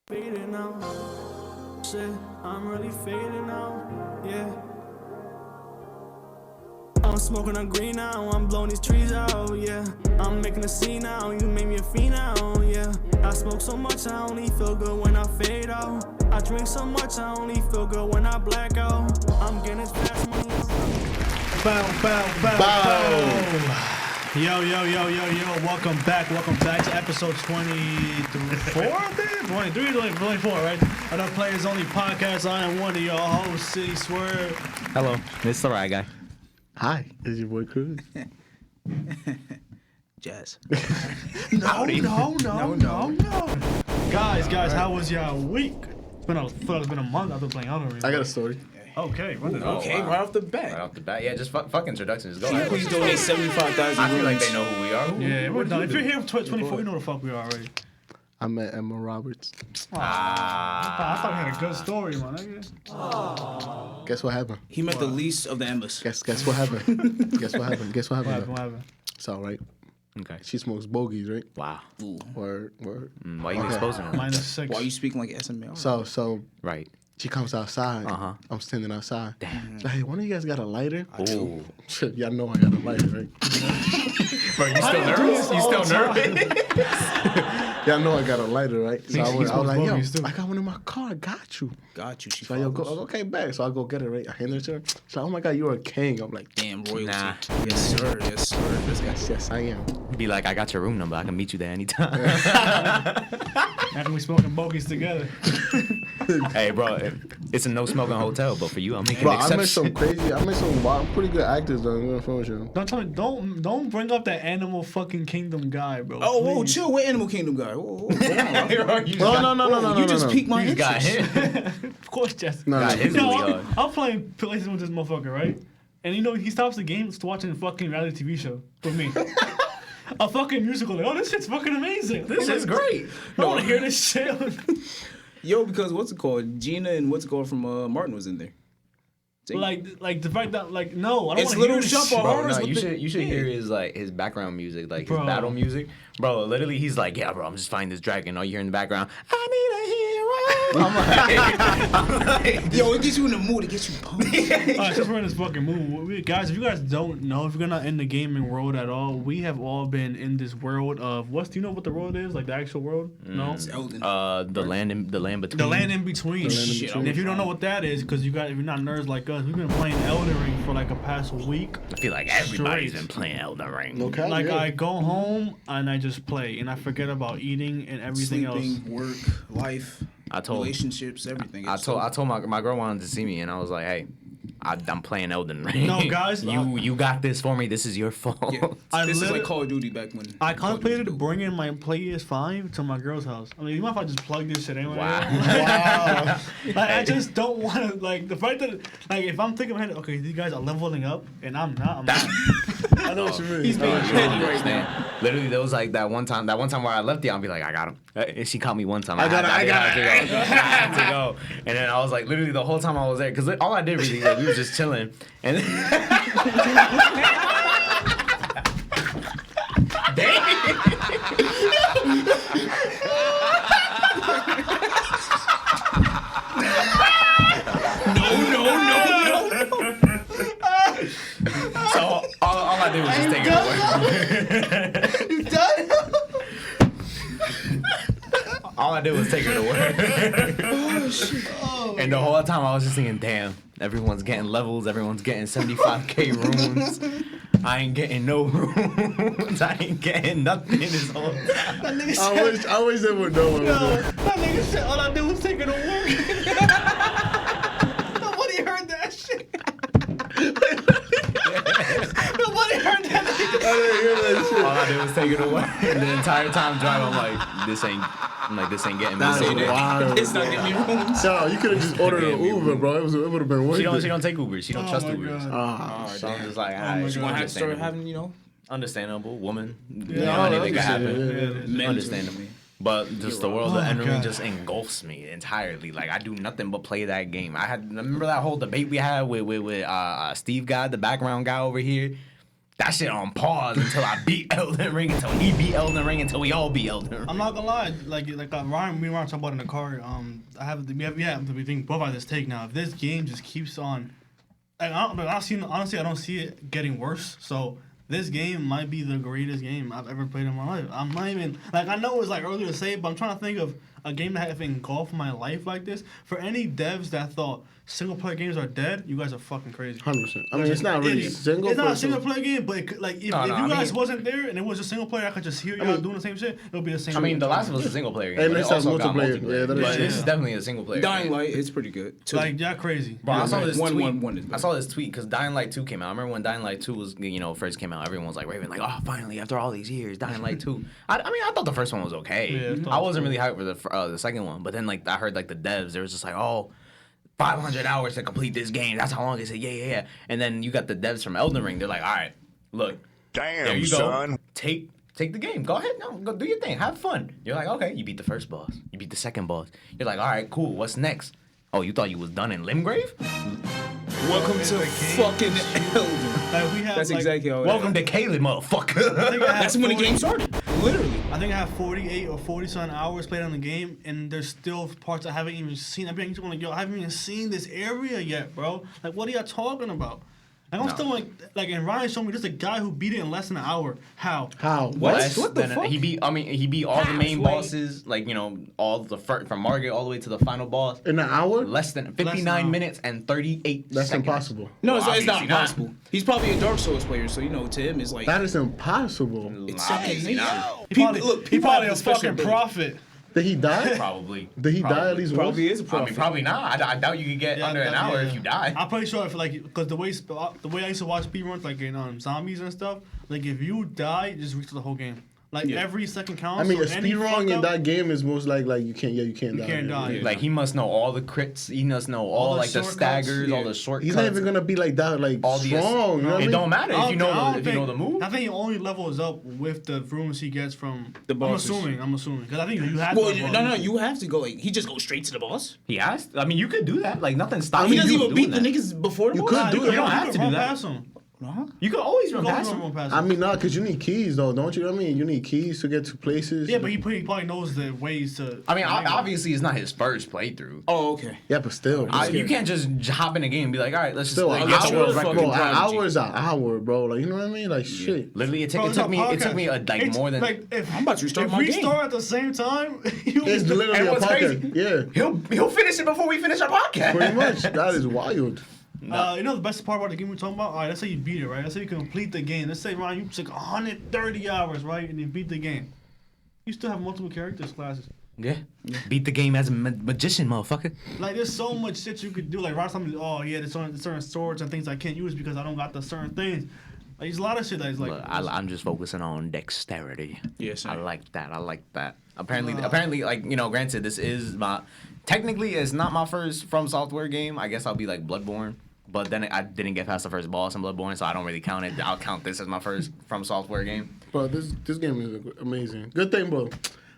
Faded now. Shit, I'm really faded now. Yeah. I'm smoking on green now. I'm blowing these trees out. Yeah. I'm making a scene now. You made me a fiend now. Yeah. I smoke so much, I only feel good when I fade out. I drink so much, I only feel good when I black out. I'm getting this fast money. Bow, bow, bow, bow. Yo. Welcome back to episode 24, I think? 23, 24, right? Another Playerz Only podcast. I am one of your hosts, City Swerve. Hello, this is the right guy. Hi, it's your boy Cruz. Jazz. No. Guys, how was your week? It's been a month I've been playing Elden Ring. I got a story. Okay, run it up. Okay, right off the bat. Right off the bat, yeah, just fuck introductions. Go ahead. Please donate 75,000. I feel like they know who we are. Yeah, we're done. If you're here for 24, you know the fuck we are already. I met Emma Roberts. I thought you had a good story, man. Guess what happened? He met the least of the Emmys. Guess what happened? Guess what happened? What happened? It's all right. Okay. She smokes bogeys, right? Wow. Ooh. Word. Why you exposing her? -6. Why are you speaking like SML? So Right. she comes outside. Uh-huh. I'm standing outside. Damn. She's like, hey, one of you guys got a lighter? Ooh. Y'all know I got a lighter, right? Bro, you still nervous? You still nervous? Y'all know I got a lighter, right? So I was like, yo, bogeys, too. I got one in my car. I got you. Got you. She So yo, follows. okay, back. So I go get it, right? I hand it to her. She's like, oh my God, you're a king. I'm like, Damn royalty. Nah. Yes, sir. Yes, sir. This guy. yes, I am. Be like, I got your room number. I can meet you there anytime. After we smoking bogeys together. Hey, bro, it's a no smoking hotel, but for you, I'm making Bro, an I met exception. some pretty good actors though. I'm gonna you. Don't tell me, don't bring up that Animal fucking Kingdom guy, bro. Oh, whoa, please. chill. What Animal Kingdom guy? Whoa, hold on, bro. No. You just piqued my You got interest. him. Of course, Jess. No, Got his Yo, really hard. I'm playing PlayStation with this motherfucker, right? And you know, he stops the game to watching a fucking reality TV show with me. A fucking musical. Like, oh, this shit's fucking amazing. This is great. I want to hear this shit. Yo, because what's it called? Gina and what's it called from Martin was in there. like the fact that, like, no, I don't It's want to hear Little this Shop shit. of Bro, Horrors no, with you should yeah. hear his background music, like Bro. his battle music. Bro, literally, he's like, yeah, bro, I'm just fighting this dragon. All you hear in the background, I need a hero. I'm like, Yo, it gets you in the mood. It gets you pumped. Alright, since we're in this fucking movie, guys, if you guys don't know, if you're not in the gaming world at all, we have all been in this world of do you know what the world is? Like the actual world? No? Elden. the land between. The land in between. Shit, And if you don't know what that is, because if you're not nerds like us, we've been playing Elden Ring for like a past week. I feel like everybody's Straight. been playing Elden Ring. Okay. Like yeah. I go home and I just play, and I forget about eating and everything Sleeping, else. work, life, I told relationships, everything. I told my girl wanted to see me, and I was like, hey, I'm playing Elden Ring. No, guys, you got this for me. This is your fault. Yeah. I This is lit- like Call of Duty back when. I Call of Duty was contemplated dope. bringing my Playerz 5 to my girl's house. I mean, you mind if I just plug this shit anyway? Wow. Like, I just don't want to, like, the fact that, like, if I'm thinking, okay, these guys are leveling up, and I'm not. I know what you mean. He's being You petty don't right understand. now. Literally, there was like that one time where I left you, I'll be like, I got him. She caught me one time. I got it. had to go. And then I was like, literally the whole time I was there, because all I did really, like, we was just chilling. And so all I did was just take it away. You done? All I did was take her to work. And the whole time I was just thinking, damn, everyone's getting levels, everyone's getting 75k runes. I ain't getting no runes. I ain't getting nothing this whole time. That nigga said, I wish they would know what no, was that nigga said all I did was take her to work. Nobody heard that shit. Nobody heard that nigga. All I did was take her to work. And the entire time driving, I'm like, this ain't getting me. That's This ain't wild. It's not getting me rooms. No, you could have just ordered an Uber, bro. It would have been worth She it. don't take Ubers. She don't Oh trust my Ubers. God. Ah, So I'm just like, my alright, God. You gonna have to start understandable. having, Understandable woman. Yeah, Anything can happen. men Understandable. But just the world Oh of my Elden Ring God. just engulfs me entirely. Like, I do nothing but play that game. Remember that whole debate we had with Steve guy, the background guy over here? that shit on pause until I beat Elden Ring, until he beat Elden Ring, until we all beat Elden Ring. I'm not gonna lie, like Ryan, me and Ryan talking about in the car. We think both have this take now. If this game just keeps on, like, honestly, I don't see it getting worse. So this game might be the greatest game I've ever played in my life. I'm not even like, I know it's like early to say, but I'm trying to think of a game that have engulfed my life like this. For any devs that thought single player games are dead, you guys are fucking crazy. 100%. I mean, it's not really single. It's not a single player game, but it could, like if you guys wasn't there and it was a single player, I could just hear y'all doing the same shit. It would be a single. I mean, The Last of Us is a single player game, And but this it has also got multiplayer. multiplayer. Yeah, that is But true. this is definitely a single player. Dying game. Light, it's pretty good. Two. Like, yeah, crazy. Bro, I saw this One tweet. is I saw this tweet because Dying Light 2 came out. I remember when Dying Light 2 was, first came out. Everyone was like raving, like, oh, finally, after all these years, Dying Light 2. I mean, I thought the first one was okay. Yeah, I wasn't really hyped for the second one, but then like I heard like the devs, they was just like, oh, 500 hours to complete this game. That's how long it said. Yeah. And then you got the devs from Elden Ring. They're like, all right, look, there you go. Son. Take the game. Go ahead. No, go do your thing. Have fun. You're like, okay, you beat the first boss. You beat the second boss. You're like, all right, cool. What's next? Oh, you thought you was done in Limgrave? Welcome to fucking Elden. Like, we have, That's like, exactly how it Welcome to Caelid, motherfucker. I think I have That's when the 40 game started. Literally. I think I have 48 or 40-something hours played on the game, and there's still parts I haven't even seen. I'm like, yo, I haven't even seen this area yet, bro. Like, what are y'all talking about? Like, I'm still like, and Ryan showed me just a guy who beat it in less than an hour. How? What the fuck? He beat all the main bosses, like, all the from Margit all the way to the final boss. In an hour? Less than 59 minutes and 38 That's seconds. impossible. No, Well, it's not obviously not. possible. He's probably a Dark Souls player, so to him it's like That is impossible. it's second nature. He People, probably, look, he people probably have a a special fucking ability. prophet. Did he die? Probably. Did he die at least once? Probably is a I prophet. mean, probably not. I doubt you could get under an hour if you die. I'm pretty sure because the way I used to watch speedruns, like in zombies and stuff, like if you die, you just reach the whole game. Like every second counts. I mean, a so any speed fuck run in up- that game is most like you can't die. You can't die. Yeah. Like, he must know all the crits. He must know all the like the shortcuts, staggers, all yeah. the shortcuts. He's not even gonna be like that, like all the strong. You know what I It mean? don't matter if you know I don't the move. I think he only levels up with the rooms he gets from The bosses. I'm assuming. Because I think you have Well, to. no, you have to go. Like, he just goes straight to the boss. He has. I mean, you could do that. Like, nothing stops He you doesn't from even beat doing the that. niggas before the You boss. could Nah, do you it. don't can have to run do that. past him. You could always You run can past run him. past I him. mean, because you need keys though, don't you? Know what I mean, you need keys to get to places. Yeah, but he probably knows the ways to. I mean, obviously, it's not his first playthrough. Oh, okay. Yeah, but still, You can't just hop in a game and be like, all right, let's just still, like, an get to hour, world hour, record. bro, an Prodigy. hour is an hour, bro. Like, you know what I mean? Like, shit. Literally, it Bro, took me it's like more than. Like, if, I'm about to restart if my we game. start at the same time, It's literally And a what's podcast. crazy? Yeah, He'll finish it before we finish our podcast. pretty much. That is wild. you know the best part about the game we're talking about? All right, let's say you beat it, right? Let's say you complete the game. Let's say, Ryan, you took 130 hours, right? And you beat the game. You still have multiple characters classes. Yeah. Beat the game as a magician, motherfucker. Like, there's so much shit you could do. Like, Ryan told me, oh, yeah, there's certain swords and things I can't use because I don't got the certain things. Like, there's a lot of shit that is like... Look, I'm just focusing on dexterity. Yes, sir. I like that. Apparently, like, granted, this is technically, it's not my first From Software game. I guess I'll be like Bloodborne. But then I didn't get past the first boss in Bloodborne, so I don't really count it. I'll count this as my first From Software game. Bro, this game is amazing. Good thing, bro.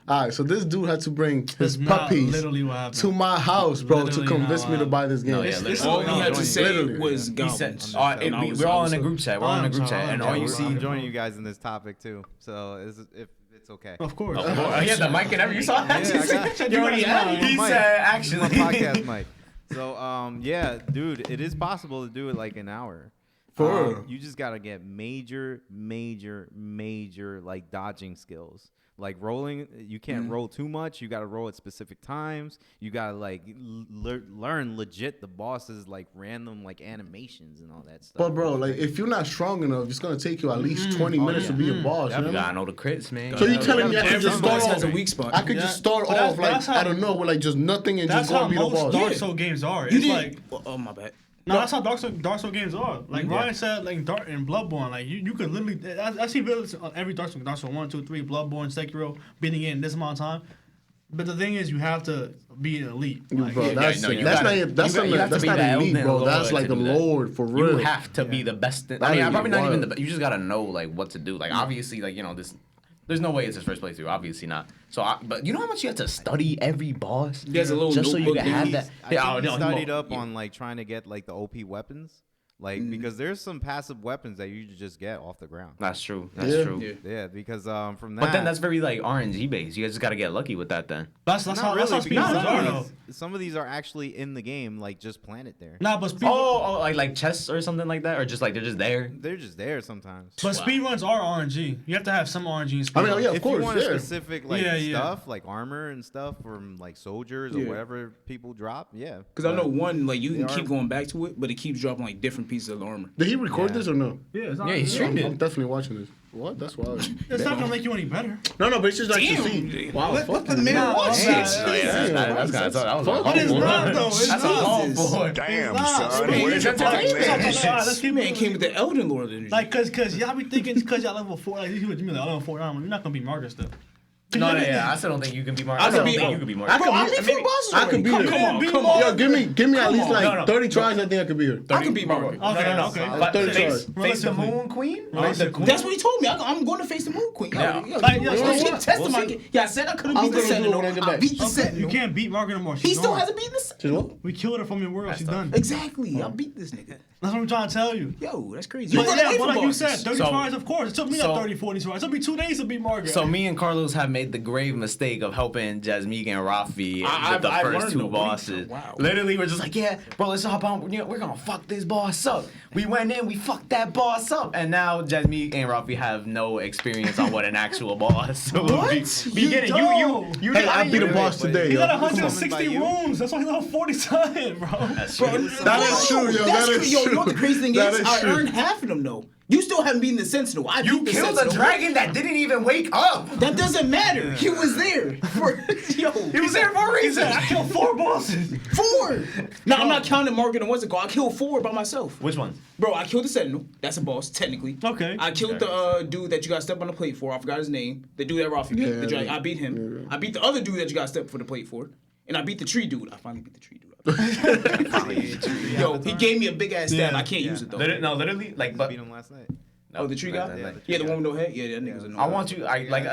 All right, so this dude had to bring his That's not puppies literally what happened. to my house, bro, Literally to convince not me to what buy this game. No, yeah, It's- All it's- he had to say Literally. was He goblins. said, we're all in a group chat. We're all in a group chat, and all you see. I'm joining you guys in this topic too, so if it's okay. Of course. Oh, he had the mic and everything. You saw that? Yeah, I You already had it. He Mic. said, This is my actually. podcast mic. So yeah, dude, it is possible to do it like an hour. For real. You just gotta get major like dodging skills. Like rolling, you can't roll too much. You gotta roll at specific times. You gotta like learn legit the bosses like random like animations and all that stuff. But bro, like if you're not strong enough, it's gonna take you at least 20 minutes to be a boss. You You know? gotta know the crits, man. So you telling me I could Every just start boss has off? a weak spot. I could Yeah, just start but that's- off like that's how- I don't know, with like just nothing and That's just go how and be the most boss. Dark Souls games are. You It's didn't. like... Oh my bad. No, that's how Dark Souls games are. Like Ryan said, like Dark and Bloodborne, like you could literally. I see videos on every Dark Souls 1, 2, 3, Bloodborne, Sekiro, beating it in this amount of time. But the thing is, you have to be an elite. Like, Bro, Yeah, that's no, you that's gotta- not that's you not have to that's be not the elite, Elden bro. Lord That's to like a do that. lord for You real. have to be the best. That I'm is probably not even wild. the. You just gotta know like what to do. Like obviously, like this. There's no way it's his first playthrough. Obviously not. So, but you know how much you have to study every boss He has a little just so you notebook can have that that. I think he studied up on like trying to get like the OP weapons. Like because there's some passive weapons that you just get off the ground. That's true. That's Yeah. true. Yeah. Yeah, because from that. But then that's very like RNG based. You guys just gotta get lucky with that then. That's not how really, speed because runs are though. some of these are actually in the game, like just planted there. Nah, but speed. Oh, like chests or something like that, or just like they're just there. They're just there sometimes. But speed runs are RNG. You have to have some RNG in speed I mean, runs. yeah, of If course, you want yeah. specific like Yeah, yeah. stuff, like armor and stuff from like soldiers or Yeah. whatever people drop, yeah. Because I know one, like you can they keep are- going back to it, but it keeps dropping like different pieces of armor. Did he record Yeah. this or no? Yeah, it's not. Yeah, he streamed I'm it. definitely watching this. What? That's wild. It's not gonna make you any better. No, but it's just like to Damn. see. Wow, Let fuck the you. man Nah, watch I'm this. not- That's kind of that was Fuck like, It is oh, not though. It's That's not. all for. Damn, Nah, son. man, Where's your it's entertainment. fucking Let's keep This it- man came with the Elden Lord energy. Like, cause y'all be thinking, cause y'all level 4, like these people, you mean like level 4 down, you're not gonna be martyr stuff. No, yeah, I still don't think you can be more. I I still could don't be- think you can be more. I could Bro, I be- beat four bosses I already. could be Come there. on, Be come more. on. Yo, give me at least on. like No, no. 30 tries. I think I could be here. I can beat Mario. Okay, No. okay. But 30 face, tries. face the Realistically. Moon Queen. Realistically. That's what he told me. I'm going to face the Moon Queen. Yeah. Like, yo, You so keep what? testing my. Yeah, I said I couldn't I'm beat the gonna do it Sentinel. when I get I back. beat the Okay, Sentinel. you can't beat Margaret no more. He She's still gone. hasn't beaten the. She's what? We killed her from your world. She's done. Exactly. I beat this nigga. That's what I'm trying to tell you. Yo, that's crazy. You But run yeah, away but from like you bosses. said, 30 So- tries, of course. It took me so- 30, 40 tries. It took me 2 days to beat Margaret. So me and Carlos have made the grave mistake of helping Jasmine and Rafi I've with the first learned two the weeks. bosses. Wow. Literally, we're just like, yeah, bro, let's hop on. You know, we're gonna fuck this boss up. We went in, we fucked that boss up, and now Jasmine and Rafi have no experience on what an actual boss. So What? we You get it. don't. You. Hey, I beat a you- boss but- today, he yo. got Summoned by 160 you? wounds. That's why he level 40 times, bro. That's Bro, true. That is true, yo. That's That is crazy. Yo, you know what the true. crazy thing That is? is I true. earned half of them though. You still haven't beaten the Sentinel. I You beat the killed Sentinel. a dragon that didn't even wake up. That doesn't matter. He was there. Yo, He was there for a reason. I killed 4 bosses. 4. No, I'm not counting Margaret and what's it called. I killed 4 by myself. Which one? Bro, I killed the Sentinel. That's a boss, technically. Okay. I killed the dude that you got stepped on the plate for. I forgot his name. The dude that Rafi beat. The dragon. I beat him. I beat the other dude that you got stepped for the plate for. And I beat the tree dude. I finally beat the tree dude. Yo, he gave me a big ass stab. Yeah. I can't use it though. Literally, like, but Beat him last night. Oh, the tree guy? Yeah, the Yeah, the tree one with no head? Yeah, that nigga's annoying. I want you. I like.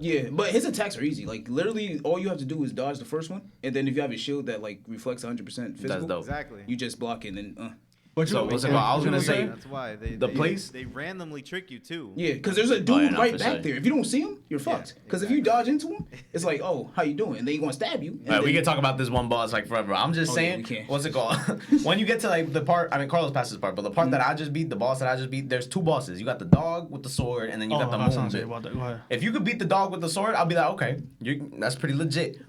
Yeah, but his attacks are easy. Like, literally, all you have to do is dodge the first one. And then if you have a shield that, like, reflects 100% physical, That's dope. Exactly. you just block it and then, But So what's it called? I was gonna say That's why they the place- they randomly trick you too. Yeah, because there's a dude yeah, no, right for back sure. there. If you don't see him, you're fucked. Because if you dodge into him, it's like, oh, how you doing? And then he's gonna stab you. and All right, we then- can talk about this one boss like forever. I'm just Oh, yeah, saying, we can. what's it called? When you get to like the part, I mean, Carlos passed this part, but the part that I just beat, the boss that I just beat, there's 2 bosses. You got the dog with the sword, and then you got the I was moon trying to say bit. about that. Go ahead. If you could beat the dog with the sword, I'll be like, okay, that's pretty legit.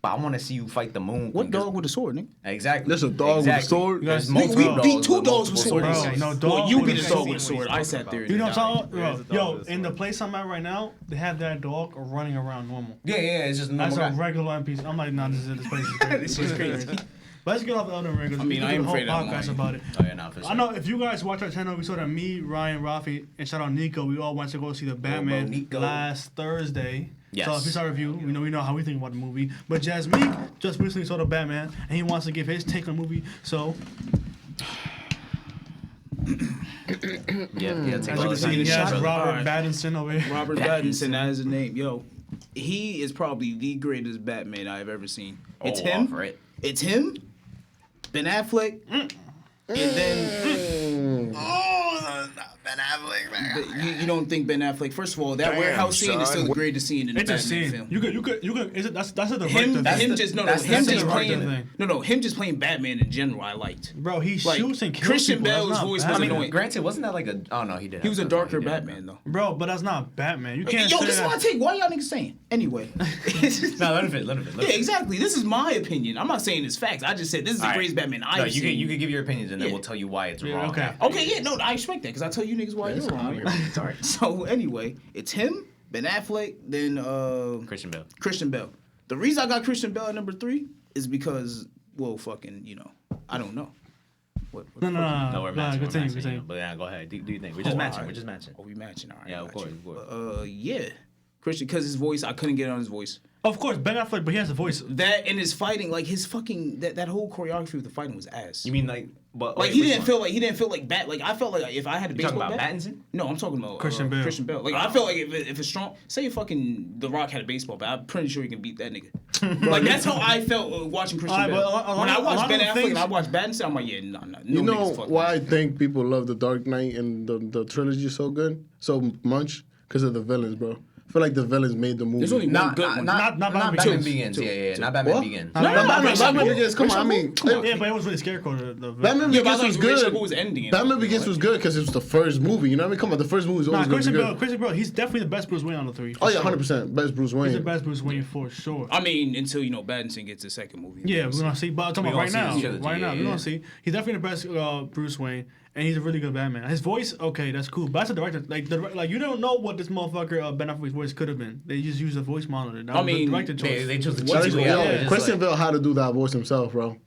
But I want to see you fight the moon. What queen, 'cause- dog with a sword, nigga? Exactly. There's a dog with a Exactly. sword? There's We multiple We dogs beat 2 with dogs with multiple swords. Bro, no, Well, dog you with beat a a sword. dog with a sword. I sat there. You know what I'm There is talking a about? dog Yo, with a in the sword. place I'm at right now, they have that dog running around normal. Yeah, it's just That's normal a guy. regular NPC. I'm like, nah, this place is crazy. This is crazy. But let's get off the Elden Ring. I mean, I we am did a whole afraid I'm podcast lying. about it. Oh yeah, no, for sure. I know if you guys watch our channel, we saw that me, Ryan, Rafi, and shout out Nico, we all went to go see the Batman Nico. last Thursday. Yes. So if it's our review, we know how we think about the movie. But Jasmine just recently saw the Batman, and he wants to give his take on the movie. So Yeah, take as a you can look. see, he shot has of- Robert Alright. Pattinson over here. Robert Pattinson, that is his name. Yo, he is probably the greatest Batman I've ever seen. It's Oh, him. for it. It's him. Ben Affleck. And then Ben Affleck. you don't think Ben Affleck? First of all, that Damn, warehouse scene is still son. the greatest scene in the It's a Batman scene. film. You could. That's a director Him, thing. him the- just no, no, that's him the just director playing. thing. Him just playing Batman in general. I liked. Bro, he Like, shoots and kills Christian people. That's Bale's not voice was I Batman. mean, annoying. granted, wasn't that like a? Oh no, he did. He was a have stuff darker he did. Batman though. Bro, but that's not Batman. You can't Yo, say this is that. my take. Why y'all niggas saying? Anyway. No, let him fit. Yeah, exactly. This is my opinion. I'm not saying it's facts. I just said this is the Alright. greatest Batman No, I've you seen. can give your opinions and then Yeah. we'll tell you why it's Yeah, wrong. okay. Okay, yeah, no, I respect that because I tell you niggas why you're wrong. Sorry. So anyway, it's him, Ben Affleck, then Christian Bale. Christian Bale. The reason I got Christian Bale at number 3 is because, well, fucking, I don't know. What No, No, we're matching. We're Continue, matching. continue. But yeah, go ahead. Do you think we're just matching? We're just matching. Oh, we matching, all right. Yeah, of matching. course, of course. Yeah. Christian, because his voice, I couldn't get on his voice. Of course, Ben Affleck, but he has a voice. That and his fighting, like his fucking that whole choreography of the fighting was ass. You mean like, but Like he didn't feel like bat. Like I felt like if I had a baseball talking about bat. Pattinson? No, I'm talking about Christian Bale. Christian Bale. Like I felt like if it's strong, say fucking The Rock had a baseball bat, I'm pretty sure he can beat that nigga. Like that's how I felt watching Christian Alright, Bale. but When I watched Ben Affleck things- and I watched Pattinson, I'm like, yeah, nah. No You know niggas fuck why I that. think people love The Dark Knight and the trilogy so good, so much? Because of the villains, bro. I feel like the villains made the movie. There's only one Not good one. Not Batman Begins. Begins. Two. Yeah, not Batman What? Begins. No, Batman Batman Begins. Come on, I mean, Yeah, but it was really Scarecrow. The Batman Yeah, but I Begins thought was Rachel good. was ending it. Batman Begins was good because it was the first movie. You know what I mean? Come on, the first movie was Nah, always going to Christian be Bale. good. Christian Bale. He's definitely the best Bruce Wayne on the three. Oh for yeah, sure. 100%. Best Bruce He's the Wayne. best Bruce Wayne for sure. I mean, until Pattinson gets his second movie. Yeah, we're gonna see. But I'm talking We about gonna right see now. his trilogy, Right now, yeah, we're yeah. gonna see. He's definitely the best Bruce Wayne, and he's a really good Batman. His voice, okay, that's cool. But that's the director. Like you don't know what this motherfucker Ben Affleck's voice could have been. They just used a voice monitor. That I was the mean, director choice. They chose the Yo, cheap way out. It's just Christian like- Bale had to do that voice himself, bro.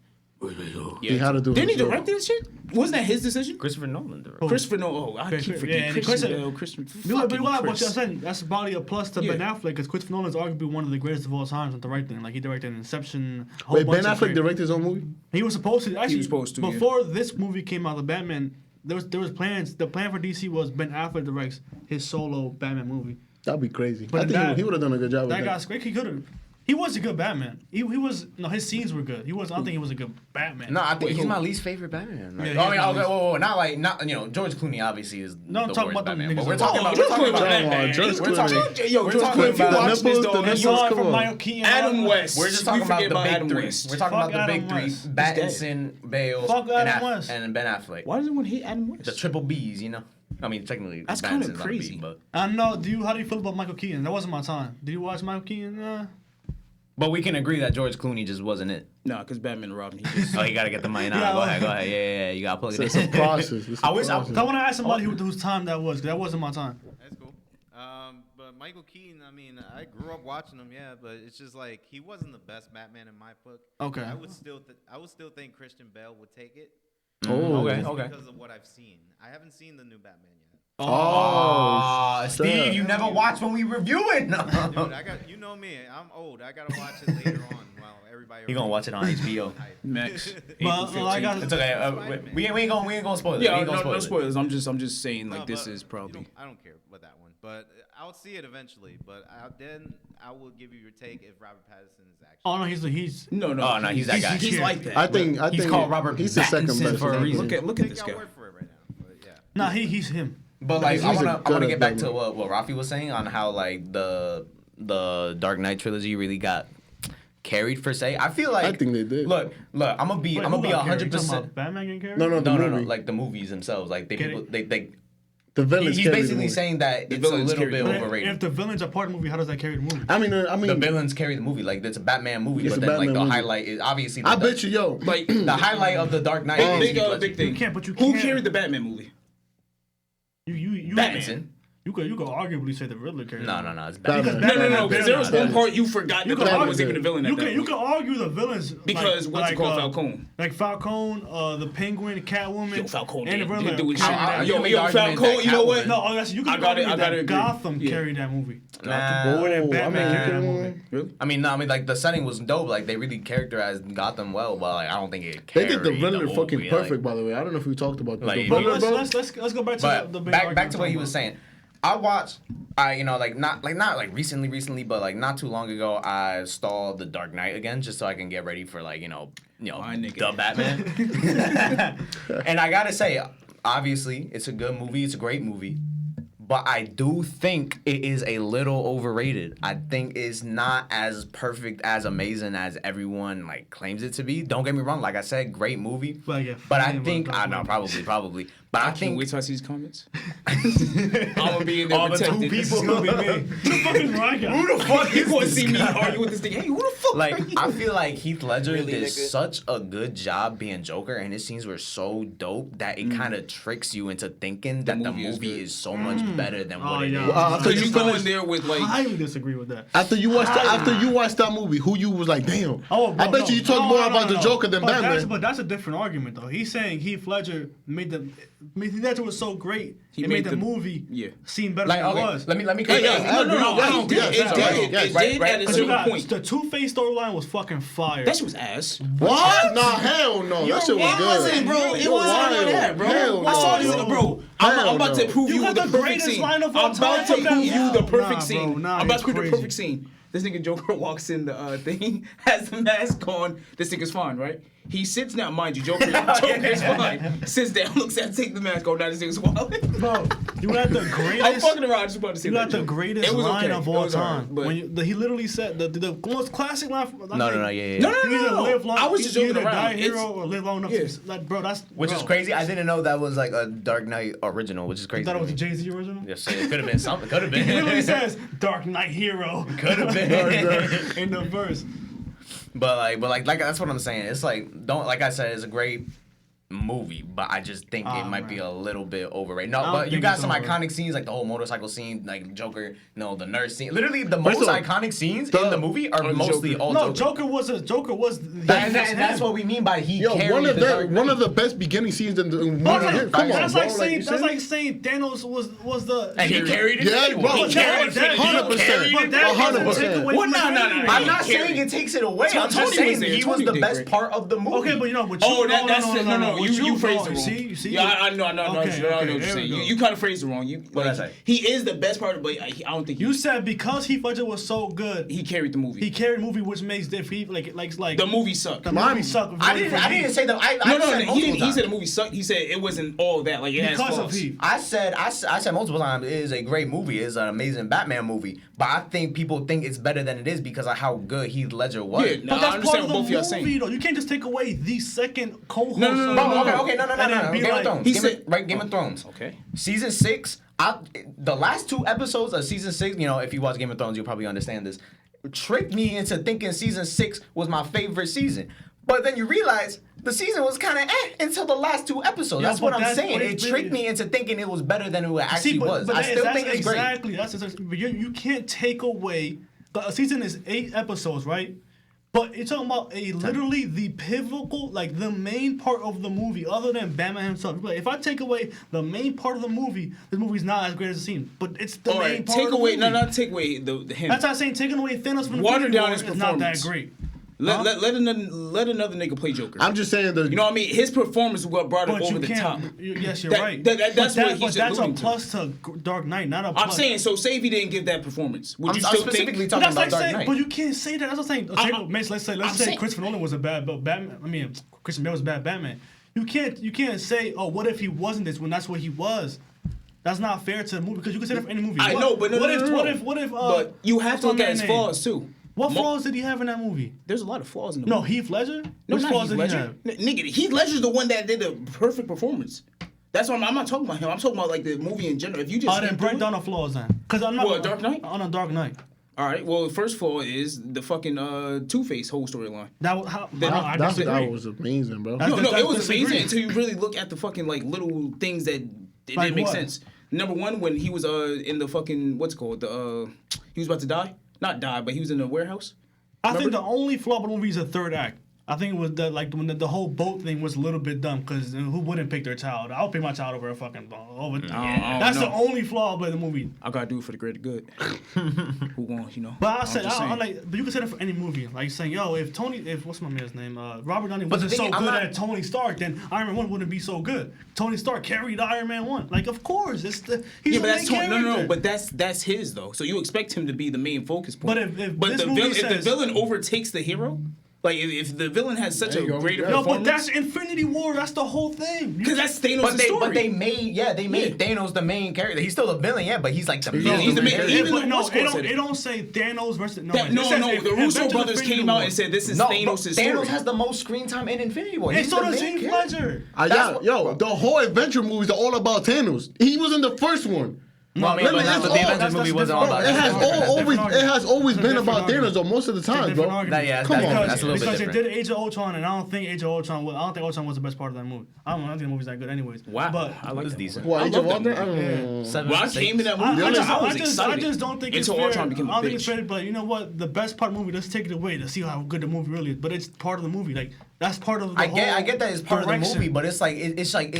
He had to do. Didn't he himself. direct this shit? Wasn't that his decision? Christopher Nolan directed. Christopher Nolan. Oh, I keep forgetting. and Christian Christian- Bale. Christian. No, but fucking what I'm Chris. saying, that's probably a plus to Yeah. Ben Affleck because Christopher Nolan is arguably one of the greatest of all time at directing. Like he directed Inception. a whole Wait, Ben bunch of Affleck great- directed his own movie? He was supposed to. Actually, was supposed to, yeah. Before this movie came out, the Batman, there was plans. The plan for DC was Ben Affleck directs his solo Batman movie. That'd be crazy. But I think that- he would have done a good job with That that. guy's quick. He could have. He was a good Batman. He was no. His scenes were good. He was. I don't think he was a good Batman. No, I think Wait, he's who? my least favorite Batman. Like, Yeah, oh, he's yeah, my okay, least- whoa, not George Clooney obviously is No, I'm the talking worst about them Batman. But niggas. we're talking about George we're talking Clooney was about Batman. Batman. George We're Clooney. talking- Yo, We're George talking Clooney, if you about watch the this, nipples, dog, the You nipples. saw it come from on. Michael Keaton. Adam West. We're just We talking about forget the about big Adam three. West. We're talking Fuck about the big Adam three: West. Pattinson, Bale, Fuck Adam West. and Ben Affleck. Why does everyone hate Adam West? The triple B's, you know. I mean, technically, That's kinda Pattinson's not a crazy. B, but I know. How do you feel about Michael Keaton? That wasn't my time. Did you watch Michael Keaton? we can agree that George Clooney just wasn't it. Nah, because Batman and Robin. He just, Oh, you gotta get the money. Nah, Yeah, go well- ahead. Yeah. You gotta plug it It's a in. process. It's a I wish I- process. I want to ask somebody whose time that was. 'Cause that wasn't my time. That's cool. But Michael Keaton, I mean, I grew up watching him, yeah, but it's just like he wasn't the best Batman in my book. Okay. I would still think Christian Bale would take it. Oh, Okay. Just because of what I've seen. I haven't seen the new Batman yet. Oh, snap. Steve, you never watched when we review it. Dude, you know me. I'm old. I gotta watch it later on while everybody. You gonna watch it on HBO? Max. But I got. It's okay. We ain't gonna spoil it. we Yeah, ain't gonna no spoil it. spoilers. I'm just saying like No, this but is probably. I don't care about that one, but I'll see it eventually. But I will give you your take if Robert Pattinson is actually. Oh no, he's. No. Oh no, he's that guy. He's like that. I think He's called Robert He's the second Pattinson best for a reason. Look at Take this your guy. word for it right now. But yeah. Nah, he's him. But like, He's I a wanna good get back to Batman. what Rafi was saying on how like the Dark Knight trilogy really got carried per se. I feel like I think they did. Look, I'm gonna be Wait, I'm gonna who be got carried? You talking 100%. about Batman getting carried? No, the No, movie. like the movies themselves. Like Get it? they the villains. he's carry the basically movie. saying that The it's a villains little carry bit the But movie. overrated. if the villains are part of the movie, how does that carry the movie? I mean, The villains carry the movie. Like it's a Batman movie, It's but a then like Batman the movie. highlight is obviously. I bet you, yo, Like the highlight of the Dark Knight is big Heath Ledger. big thing. You can't, but you Who can't. carried the Batman movie? You Batman. You could arguably say the Riddler carried. No, it. it's Batman. Batman. No, because there was one part you forgot that You the could Batman argue, was even a villain at you that could, you point. could argue the villains Because what's it called, Falcone? Like Falcone, the Penguin, Catwoman, Yo, Falcone and the did Riddler. do his carried shit. that. You Yo, made the argument Falcone, that you know what? Catwoman- No, that's you I can gotta argue that agree. Gotham Yeah. carried that movie. Nah. More than Batman carried that movie. Really? I mean, like the setting was dope. Like they really characterized Gotham well, but like I don't think it. they did the carried Riddler movie, fucking like- perfect, by the way. I don't know if we talked about this. Like, the But Riddler, bro. let's go back to But the big back argument to what he I'm was talking saying. I watched, not recently, but like not too long ago, I stalled The Dark Knight again just so I can get ready for like My nigga. the Batman. And I gotta say, obviously, it's a good movie. It's a great movie. But I do think it is a little overrated. I think it's not as perfect, as amazing as everyone like claims it to be. Don't get me wrong. Like I said, great movie. Well, yeah, But I yeah, think but- I know probably. But I Can't think wait till I see these comments. I'm gonna be in there all the two protected. This is people. gonna be me. fucking right guy. Who the fuck You is want to this see me guy? argue with this thing? Hey, who the fuck? Like, are you? I feel like Heath Ledger Really, did nigga? such a good job being Joker, and his scenes were so dope that it kind of tricks you into thinking that the movie is movie good. is so much better than what Oh, it yeah. is. After Because you you go in finished, there with like. highly disagree with that. after you watched that movie, who you was like, damn. Oh, bro, I bet you talk more about the Joker than Batman. But that's a different argument, though. He's saying Heath Ledger Heath Ledger was so great. It made the movie seem better Like, than it okay, was. let me No, cut you. it did. It did at a But you certain got point. the Two-Face storyline was fucking fire. That shit was ass. What? Nah, hell no. That shit was It good. wasn't, bro. It You're wasn't wild. like that, bro. Hell I saw no. this, bro. Hell I'm about no. to prove You you got the the perfect greatest scene. line of I'm all about time. to prove you the Nah, perfect bro, scene. nah, I'm about to you're prove the crazy. perfect scene. This nigga Joker walks in the thing, has the mask on. This nigga's fine, right? He sits down, mind you, Joker's fine. Sits down, looks at, take the mask off. Now this nigga's wild. Bro, you got the I'm greatest. fucking around. I just about to say You that. got the joke. greatest It was line okay. of It all was alright, time. but- When he literally said the most classic line. From, No, No, yeah. No, You either live long. I was just you joking either die around. a hero It's, or live long enough. yeah. Like, bro, that's Which is crazy. I didn't know that was like a Dark Knight original, which is You crazy. thought it was to a me. Jay-Z original? Yes, it could have been something. Could have He literally been. says Dark Knight Hero Could have been. in the verse. But like that's what I'm saying. It's like like I said, it's a great movie, but I just think it might be a little bit overrated. No, don't but you think got it's some over. iconic scenes, like the whole motorcycle scene, like Joker, the nurse scene. Literally, the most First of all, iconic scenes in the movie are mostly Joker. all No, Joker. Joker was. And that's what we mean by he Yo, carried one of the Dark Knight. one of the best beginning scenes in the movie. That's Come on, like bro. saying you serious? Thanos was the. And he carried it. Yeah, bro. He carried it. 100%. But that doesn't 100%. take away What? from No, the no, no, movie. no. I'm not Carried saying it. it takes it away. I'm Tony just was saying there. he was Tony the did best great. part of the movie. Okay, but but Oh, no, no. What You phrased it no, wrong. You see. Yeah, I know what Okay, you're okay, there saying. we go. You kind of phrased it wrong. What'd I say? He is the best part, but I don't think You said because Heath Ledger was so good, he carried the movie. he carried the movie, which makes like The movie sucked. the movie sucked. I didn't say that. I No, said he multiple didn't. He times. said the movie sucked. He said it wasn't all that. Like it has because of flaws. Heath. I said multiple times it is a great movie. It's an amazing Batman movie. But I think people think it's better than it is because of how good Heath Ledger was. Yeah, But I that's understand part of what the both of y'all movie, saying. though. You can't just take away the second co-host. No. Okay, no. And then be Game of like, Thrones. he Game said- of, Game of Thrones. Okay. Season 6. The last 2 episodes of season 6. If you watch Game of Thrones, you'll probably understand this. Tricked me into thinking season 6 was my favorite season. But then you realize the season was kind of until the last 2 episodes. Yeah, that's what but I'm that's saying. what It it's tricked really- me into thinking it was better than it actually See, was. I still think it's great. Exactly. But you can't take away. A season is 8 episodes, right? But you're talking about literally the pivotal, like the main part of the movie, other than Batman himself. But if I take away the main part of the movie is not as great as the scene. But it's the All main right. part Take of the away. movie. No, take away the him. That's not saying taking away Thanos from the Water Infinity down War his is not that performance. great. Let another nigga play Joker. I'm just saying You know what I mean? His performance is what brought it But over you the top. can't. Yes, you're That- right. that's what he's But that's a alluding to. plus to Dark Knight, not a plus. I'm saying, so say if he didn't give that performance, would I'm you still specifically think? talking But that's about like Dark saying, Knight. but you can't say that. That's what I'm saying. Let's say saying- Christopher Nolan was a bad Batman. I mean, Christian Bale was a bad Batman. You can't say, oh, what if he wasn't this when that's what he was. That's not fair to the movie because you can say that for any movie. I know, but no. What if? But you have to what's look my at his name? flaws too. What flaws did he have in that movie? There's a lot of flaws in the No, movie. Heath Ledger. No, Which not flaws Heath did he Ledger. have? Nigga, Heath Ledger's the one that did the perfect performance. That's why I'm not talking about him. I'm talking about like the movie in general. If you just Then break down the flaws then. Because I'm not. What, Dark Knight? On a Dark Knight. All right. Well, the first flaw is the fucking Two-Face whole storyline. That was how. I That disagree. was amazing, bro. That's- No, it was disagree. amazing until you really look at the fucking like little things that it Like didn't make what? sense. Number one, when he was in the fucking what's it called he was about to die, not die, but he was in the warehouse. I think the only flaw of the movie is the third act. I think it was when the whole boat thing was a little bit dumb because who wouldn't pick their child? I would pick my child over a fucking over. That's the only flaw about the movie. I gotta do it for the greater good. Who wants, But I'm just saying. but you can say that for any movie. Like saying, yo, if what's my man's name? Robert Downey But the wasn't thing so is, good I'm not- at Tony Stark, then Iron Man 1 wouldn't be so good. Tony Stark carried Iron Man 1. Like, of course, he's Yeah, the but main that's character. no, but that's his though. So you expect him to be the main focus point. But if but this the movie villain, if the says- villain overtakes the hero, like if the villain has such There a you go. greater Yeah. No, performance, but that's Infinity War. That's the whole thing. because that's Thanos' story. But they made Thanos the main character. He's still a villain, yeah, but he's like the Yeah, main. he's the main- character. even But the no, Russo said it don't say Thanos versus no, the Russo brothers came out and said this is No, Thanos' Thanos story. has the most screen time in Infinity War. And He's so the does main Heath character. Ledger. That's what- The whole adventure movies are all about Thanos. He was in the first one. Well, I mean, Literally, but not it's the all- Avengers that's movie different wasn't all argument. about It has That's always different it has argument. always been Different about argument. Thanos though most of the time, Different bro. argument. Yeah, Come on. that's a little bit Because different. they did Age of Ultron, and I don't think Age of Ultron. I don't think Ultron was the best part of that movie. I don't think the movie's that good, anyways. Wow. But I like It was that decent. movie. What, I Age of love that Ultron? movie. I don't know. Seven, When I six. came in that movie, I I was just excited. don't think it's Until fair. Ultron became a I don't think it's bitch. fair, but you know what? The best part of the movie, let's take it away to see how good the movie really is. But it's part of the movie. Like that's part of the I whole get that it's part of the direction. movie, but it's like it's like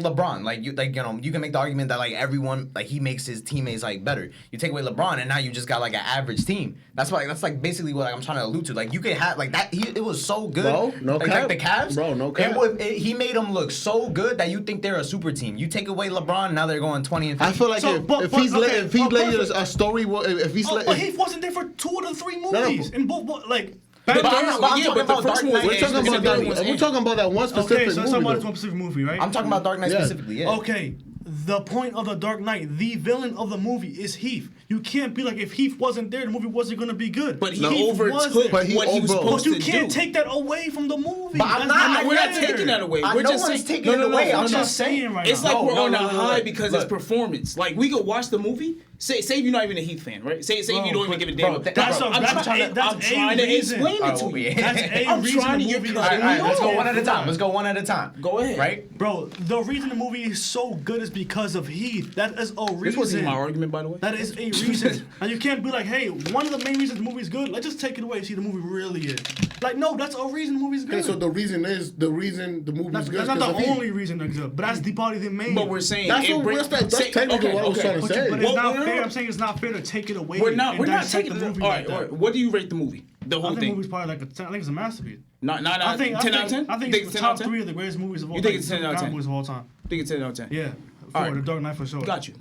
LeBron. Like you can make the argument that like everyone like he makes his teammates like better. You take away LeBron and now you just got like an average team. That's like basically what I'm trying to allude to. Like you could have like that. It was so good. Bro, no like, cap. Like the Cavs, Bro, no cap. He made them look so good that you think they're a super team. You take away LeBron, now they're going 20 and 50. I feel like So, if he's laid perfect. a story, if he's But he wasn't there for 2 of the 3 movies. no. In both, like. But Back I'm then- not- yeah, but the first one was we're talking the about second one was we're talking about that one Okay, specific so let's talk movie. about this though. one specific movie, right? I'm talking about Dark Knight Yeah. specifically. Yeah. Okay, the point of the Dark Knight, the villain of the movie is Heath. You can't be like, if Heath wasn't there, the movie wasn't gonna be good. But he Heath overtook was there. But he what he was over- supposed But you to can't do. take that away from the movie. But I'm That's not- We're not fair. taking that away. I- We're no just one's saying, taking it away. I'm I'm just saying right It's now. like we're No, on no, a no, no, high no. because Look. it's performance. Like we could watch the movie. Say if you're not even a Heath fan, right? Say if you don't even give a damn. bro, That's bro, a- I'm that's trying a- to, that's I'm a trying to reason. explain it Alright, to well, you. yeah. That's a I'm reason trying to the get movie is caught good. in All right, let's go Yeah, one at a come time. on. Let's go one at a time. Go ahead. Right? Bro, the reason the movie is so good is because of Heath. That is a reason. This wasn't my argument, by the way. That is a reason. And you can't be like, hey, one of the main reasons the movie is good, let's just take it away and see the movie really is. Like, no, that's a reason the movie's good. Okay, so the reason the movie's that's good. not 'cause the of Heath. only reason it's good, but that's the probably the main. But we're saying That's it what- brings- that's say- technically okay, what I was okay. trying to say. But it's Well, not no, no, fair. no. I'm saying it's not fair to take it away. We're and not dissect taking the movie. All like right, that. all right. What do you rate the movie? The I whole think the thing. movie's probably like I think it's a masterpiece. Not I think 10 out of 10. I think it's the 10 out top of 10. 3 of the greatest movies of all You time. think it's 10 out of 10? Movies of all time. I think it's 10 out of 10. Yeah, for All right. the Dark Knight for sure. Got you.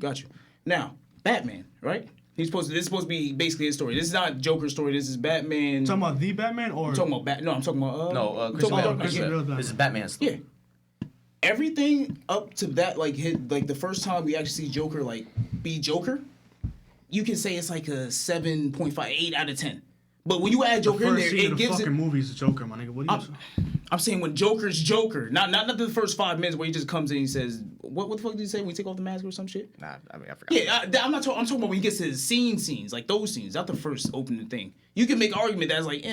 Now, Batman, right? This is supposed to be basically his story. This is not Joker's story. This is Batman. Talking about the Batman or I'm talking about No, I'm talking about. No, I'm Christian talking Bale. about Christian Bale. This is Batman's. Yeah. Everything up to that, like the first time we actually see Joker like be Joker, you can say it's like a 7.5, 8 out of 10. But when you add Joker in first there, scene it of the gives it. fucking movie is Joker, my nigga. What do you? I'm saying when Joker's Joker, not the first 5 minutes where he just comes in and he says, what the fuck did he say when he take off the mask or some shit? Nah, I mean I forgot. Yeah, I'm not talking. I'm talking about when he gets to his scenes, like those scenes, not the first opening thing. You can make an argument that's like,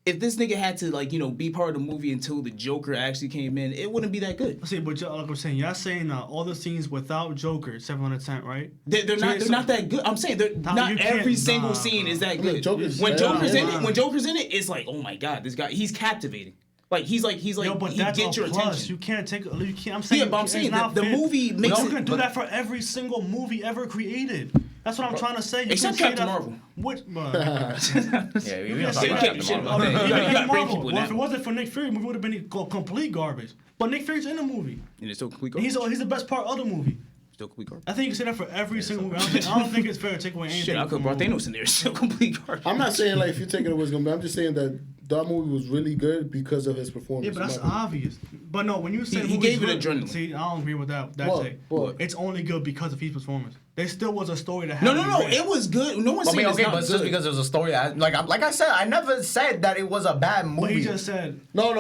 if this nigga had to like be part of the movie until the Joker actually came in, it wouldn't be that good. See, but like I'm saying, y'all saying all the scenes without Joker, 7 out of 10, right? They're not that good. I'm saying Nah, not you can't- every single nah, scene is that mean, good. Joker's- When yeah, Joker's in yeah. it, it's like, oh my god, this guy, he's captivating. Like he's like Yo, but he that's gets a your plus. attention. You can't take. You can't. I'm saying. Yeah, but I'm it's saying not the fair. movie makes But you it- can do but- that for every single movie ever created. That's what I'm trying to say. You Except can say Captain that- Marvel. Which? Yeah, we You don't can talk say about that. Captain Marvel. Okay, You even gotta bring Marvel. people in Well, that if it wasn't for Nick Fury, the movie would have been complete garbage. But Nick Fury's in the movie. And it's still complete And garbage. he's the best part of the movie. Still complete garbage. I think you can say that for every single movie. I don't think it's fair to take away anything. Shit, I could from brought a movie. Thanos in there. It's still complete garbage. I'm not saying like if you take it away it's gonna be. I'm just saying that movie was really good because of his performance. Yeah, but that's in my opinion. obvious. But no, when you say He movie's gave it good, adrenaline. See, I don't agree with that What? take. What? It's only good because of his performance. There still was a story to have. No, it was good. No one's I saying mean, it's okay, not but good. just because it was a story, like I said, I never said that it was a bad movie. But he just said. No.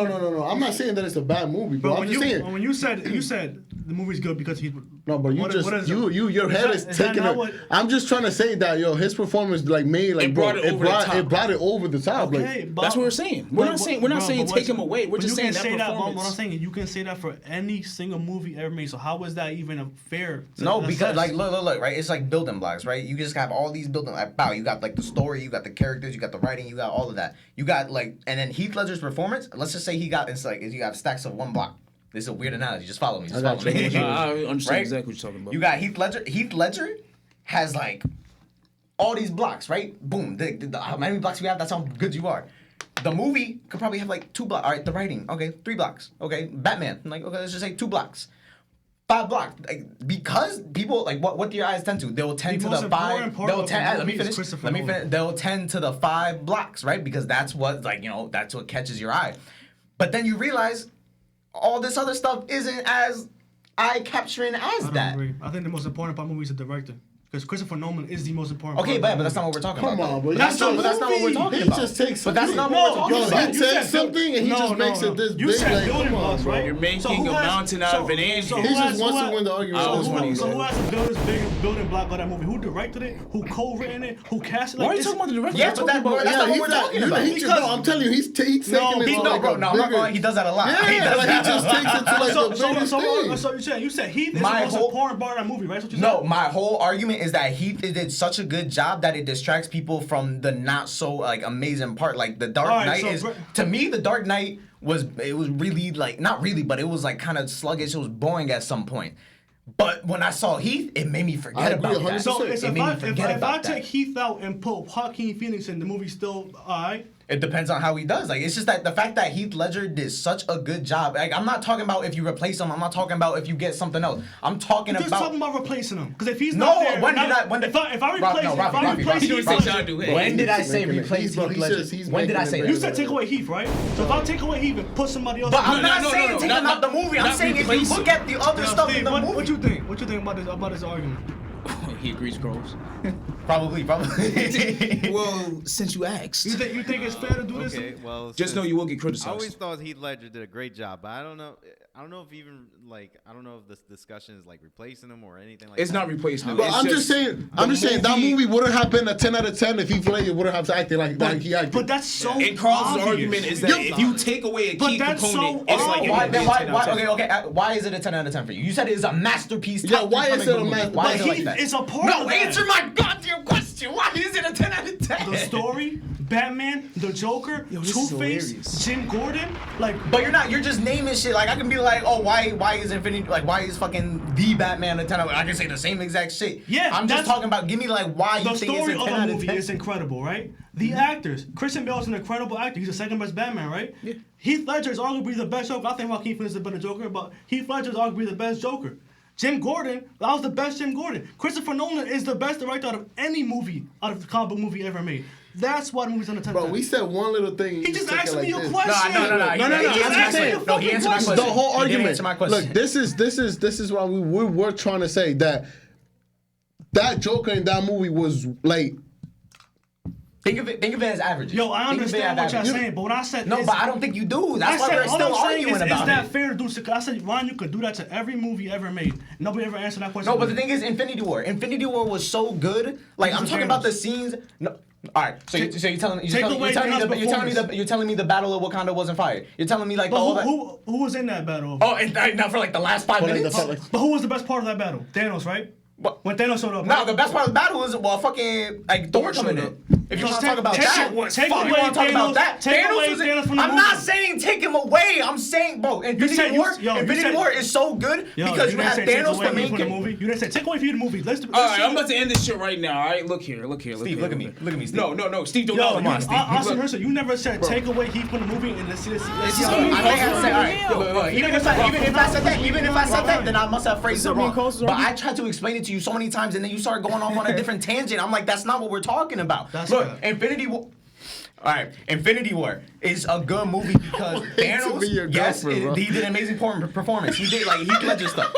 I'm not saying that it's a bad movie, bro. But I'm when just saying. you said the movie's good because he's. No, but you what is it? your head is that taking not it. what- I'm just trying to say that his performance like made like It brought it over the top. It brought it over the top. Okay, Like, but That's what we're saying. We're not saying but take him away. We're but just you saying can that say performance. What I'm saying is you can say that for any single movie ever made. So how is that even a fair? to No, because assess? like look, right? It's like building blocks, right? You just have all these building like wow, you got like the story, you got the characters, you got the writing, you got all of that. You got like and then Heath Ledger's performance, let's just say it's like you have stacks of one block. This is a weird analogy. Just follow me. Just I got follow me. you. I understand Right? exactly what you're talking about. You got Heath Ledger. Heath Ledger has like all these blocks, right? Boom. How many blocks we have? That's how good you are. The movie could probably have like 2 blocks. All right, the writing. Okay, 3 blocks. Okay, Batman. Like, okay, let's just say 2 blocks. 5 blocks. Like, because people, like, what do your eyes tend to? They'll tend The to most the 5. important part They'll of tend, the let me movie is finish. Christopher Let me Nolan. finish. They'll tend to the 5 blocks, right? Because that's what, like, that's what catches your eye. But then you realize all this other stuff isn't as eye-capturing as I don't that. agree. I think the most important part of the movie is the director. Because Christopher Nolan is the most important. Okay, part of but the that's not movie. what we're talking Come about. on, though. bro. That's But that's not what we're talking He about. just takes But that's something. not what we're Yo, talking about. he takes something and he just makes it this You big. said Like, building come on, blocks, bro. right? You're making So who a has- mountain out of an ant. He just wants to win the argument. So I was funny, who man. has to build this big building block of that movie? Who directed it? Who co-written it? Who cast it? Why are you it's- talking about the director? Yeah, You're but talking about- that's not what we're talking about. Bro, I'm telling you, he's taking it No, to he- like No, a bro, no, I'm not bigger- going. He does that a lot. Yeah, He does like that he just a lot. takes it to like the biggest thing. So you said Heath is My the most whole- important part of that movie, right? That's what you No, said? my whole argument is that he did such a good job that it distracts people from the not so like amazing part. Like the Dark Alright, Knight so is Br- to me the Dark Knight was really like not really, but it was like kind of sluggish. It was boring at some point. But when I saw Heath, it made me forget I agree about that. 100%. So it's It if made me I forget about take that. Heath out and put Joaquin Phoenix in, the movie's still alright. It depends on how he does. Like it's just that the fact that Heath Ledger did such a good job. Like I'm not talking about if you replace him. I'm not talking about if you get something else. I'm talking Just about. talking about replacing him. Because if he's No, not there, when did I- when did- if I Rob, replace no, if Robbie, I Robbie, replace Robbie, Heath Robbie. Ledger, Do it. When did I He's say making it. replace Bro, Heath he Ledger? says he's When did I making say it that? you better. said take away Heath, right? So if I take away Heath and put somebody else, But I'm in, not no, saying no, take not- him out the movie. I'm not saying if you replace look him. at the other Yo, stuff Steve, in the what movie. you think? What you think about this argument? He agrees, Groves. Probably. Well, since you asked, You think it's fair to do this? Okay, well, just know since- you will get I always criticized. thought Heath Ledger did a great job, but I don't know if even like I don't know if this discussion is like replacing him or anything like It's that. not replacing him. But It's I'm just saying that movie wouldn't have been a 10 out of 10 if he played. It wouldn't have acted like he acted. But that's so. And Carl's obvious. argument is that if you take away a But key that's component, so it's like obvious. it Why, would be a 10 out of 10. okay. Why is it a 10 out of 10 for you? You said it is a masterpiece. Yeah, top why three is comic it a book movie. masterpiece? Why But is it like Heath that? is a part No, of that. answer my goddamn question. Why is it a 10 out of 10? The story, Batman, the Joker, this is Two-Face, hilarious. Jim Gordon, like. But you're just naming shit. Like I can be like, oh, why is Infinity, like why is fucking the Batman a 10 out of 10? I can say the same exact shit. Yeah, I'm just that's- talking about, give me like why The you think story it's of a 10 the out of movie 10. is incredible, right? The actors. Christian Bale is an incredible actor. He's the second best Batman, right? Yeah. Heath Ledger is arguably the best Joker. I think Joaquin Phoenix is a better Joker, but Heath Ledger is arguably the best Joker. Jim Gordon, that was the best Jim Gordon. Christopher Nolan is the best director out of any movie, out of the comic book movie ever made. That's why the movie's on the 10. Bro, we said one little thing. He just took it asked like me a this. question. No. No, He I'm answered my just saying. question. No, he answered my question. The whole He didn't argument. answer my question. Look, this is why we were trying to say that Joker in that movie was like. Think of it as average. Yo, I understand what y'all saying, but when I said No, this, but I don't think you do. That's I why said, we're all still I'm saying arguing is about that it. fair to do? I said, Ron, you could do that to every movie ever made. Nobody ever answered that question. No, but the thing is, Infinity War. Infinity War was so good. Like I'm talking about the scenes. No. All right, so you're telling me you're telling me the Battle of Wakanda wasn't fire. You're telling me like all that. Who was in that battle? Oh, and now for like the last 5 minutes. But who was the best part of that battle? Thanos, right? What? When Thanos showed up. No, right? the best part of the battle is fucking like Thor coming in. If you want to talk about that, take away Thanos Thanos from the I'm movie. not saying take him away. I'm saying, bro, Infinity War is so good because you have Thanos the main character. movie. You didn't say take away from the movie. Let's All right, I'm about to end this shit right now. All right, look here. Steve, look at me, Steve. No, Steve, don't Yo, come on, Steve. Austin Mercer, you never said take away Heat from the movie and let's see this. I think I said, all right, even if I said that, then I must have phrased it wrong. But I tried to explain it to you so many times, and then you started going off on a different tangent. I'm like, that's not what we're talking about. Look, Infinity War. All right, Infinity War is a good movie because Thanos, yes, he did an amazing performance. He did like Heath Ledger stuff.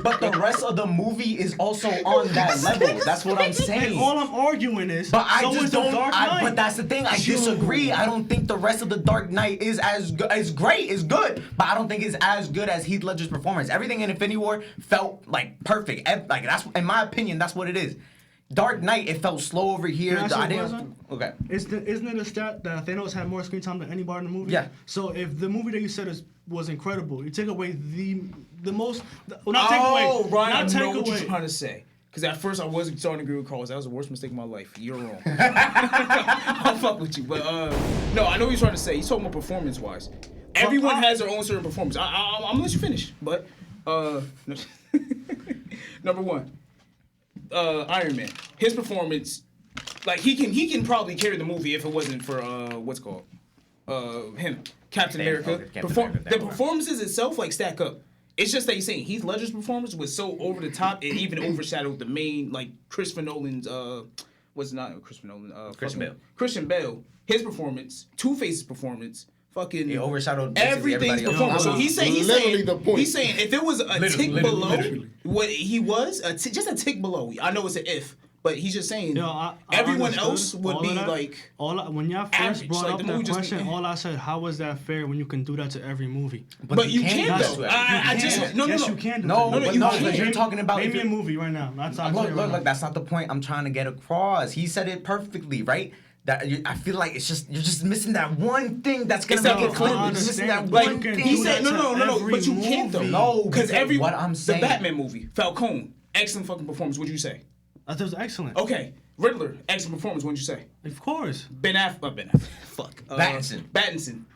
But the rest of the movie is also on that level. That's what I'm saying. All I'm arguing is, but I so just is the don't. Dark Knight. But that's the thing. I disagree. I don't think the rest of the Dark Knight is as good. It's great. It's good. But I don't think it's as good as Heath Ledger's performance. Everything in Infinity War felt like perfect. Like that's, in my opinion, that's what it is. Dark Knight, it felt slow over here. Okay. Isn't it a stat that Thanos had more screen time than anybody in the movie? Yeah. So if the movie that you said was incredible, you take away the most. Ryan, I know what you're trying to say. Because at first I wasn't starting to agree with Carlos. That was the worst mistake of my life. You're wrong. I'll fuck with you. But no, I know what you're trying to say. He's talking about performance-wise. Everyone has their own certain performance. I'm going to let you finish. But number one. Iron Man, his performance, like he can probably carry the movie if it wasn't for him, Captain America. The performances itself like stack up. It's just that you're saying Heath Ledger's performance was so over the top, it even overshadowed the main like Christopher Nolan's Christian Bale. His performance, Two-Face's performance, fucking It overshadowed basically everything's everybody else. performance. So he's saying Literally the point. he's saying if it was a tick Literally. below what he was, just a tick below. I know it's an if, but he's just saying I everyone understood else would all be of that. like. When y'all first average, brought like, up the that movie just question, went, all I said, how is that fair when you can do that to every movie? But you can't do though. that. I just no. Yes, you can do No, that. but you no, can't. but you're talking about Name if me a you're- movie right now. That's how Look, that's not the point I'm trying to get across. He said it perfectly, right? That I feel like you're just missing that one thing that's gonna It's make like it a clear. clip. You're just missing that Like, one you can thing. He do said that no, to but you can't though. every No, because what I'm saying. the Batman movie, Falcone, excellent fucking performance. What'd you say? That was excellent. Okay, Riddler, excellent performance. What'd you say? Of course. Ben Affleck. Fuck. Battinson. Excellent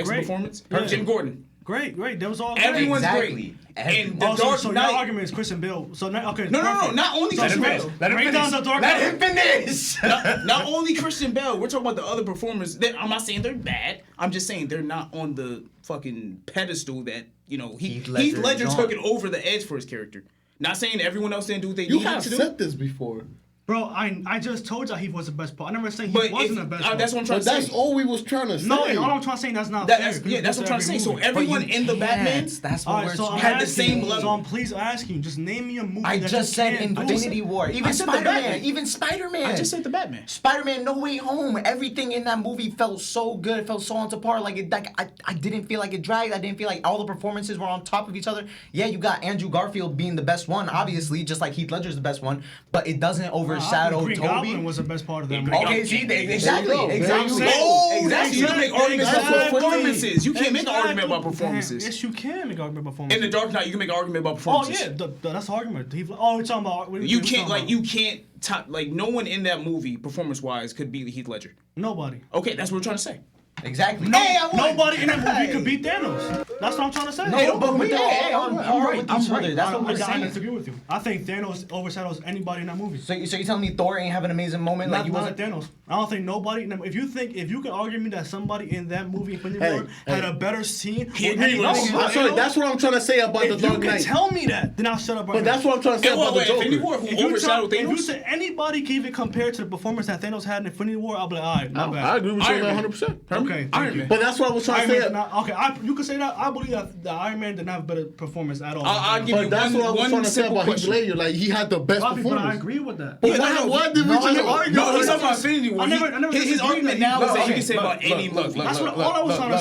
Great. performance. Yeah. Jim Gordon. Great. That was all great. Everyone's Exactly. great. Every- And the Oh, Dark so your Knight. argument is Christian Bale. So okay. No. perfect. Not only So Christian break- Bale. Let him break finish. down the Dark Let Knight. him finish. Not only Christian Bale. We're talking about the other performers. I'm not saying they're bad. I'm just saying they're not on the fucking pedestal that Heath Ledger Ledger is took on. it over the edge for his character. Not saying everyone else didn't do what they You needed have to do. said this before. Bro, I just told y'all he was the best part. I never said he But wasn't if- the best part. that's what I'm trying But to that's say. all we was trying to say. No, all I'm trying to say that's not That's fair. that's what I'm trying to say. So But everyone you in the can't. Batman. That's All what right, we're so I'm had the asking same you, level. So I'm please asking you, just name me a movie. I that just you said can't do. Infinity War. Even said the Spider-Man. Batman. Even Spider-Man. I just said the Batman. Spider-Man No Way Home. Everything in that movie felt so good. Felt so on par. I didn't feel like it dragged. I didn't feel like all the performances were on top of each other. Yeah, you got Andrew Garfield being the best one, obviously, just like Heath Ledger's the best one. But it doesn't overshadow Green Toby. Goblin was the best part of that movie. Okay, see, exactly, go. exactly. There you Oh, exactly. You can make arguments about performances. You can't make an argument about Damn, performances. Yes, you can make an argument about performances. In The Dark Knight, you can make an argument about Oh performances. yeah, that's the argument. We're talking about. what are You we can't talking you about? can't top no one in that movie performance wise could beat Heath Ledger. Nobody. Okay, that's what we're trying to say. Exactly. Nobody in that movie could beat Thanos. That's what I'm trying to say. No, but we all right with each other. That's what we're I saying. disagree with you. I think Thanos overshadows anybody in that movie. So you telling me Thor ain't have an amazing moment like Not you like wasn't? Thanos. I don't think nobody. If you can argue me that somebody in that movie, Infinity Hey, War, had a better scene, He or agreed anything with us. than I'm sorry, Thanos, that's what I'm trying to say about the if you Dark can Knight. tell me that, then I'll shut up right But now. that's what I'm trying to say And about the Infinity Joker. War who If you overshadowed if you Thanos. say anybody can even compare to the performance that Thanos had in Infinity War, I'll be like, all right, my bad. I agree with you Iron on Man. that 100%. Okay, thank you. But that's what I was trying Iron to Man say. did not, okay, you can say that. I believe that the Iron Man did not have a better performance at all. I'll give you But that's what I was one trying to say simple about Heath question. Ledger. Like, he had the best Bobby, but I performance. agree with that. But Yeah, why, no, why did we no, just no, argue? No, he's about talking about this? Infinity War. I never His disagreed argument that now you- is that you okay, can say about any movie. That's what all I was trying to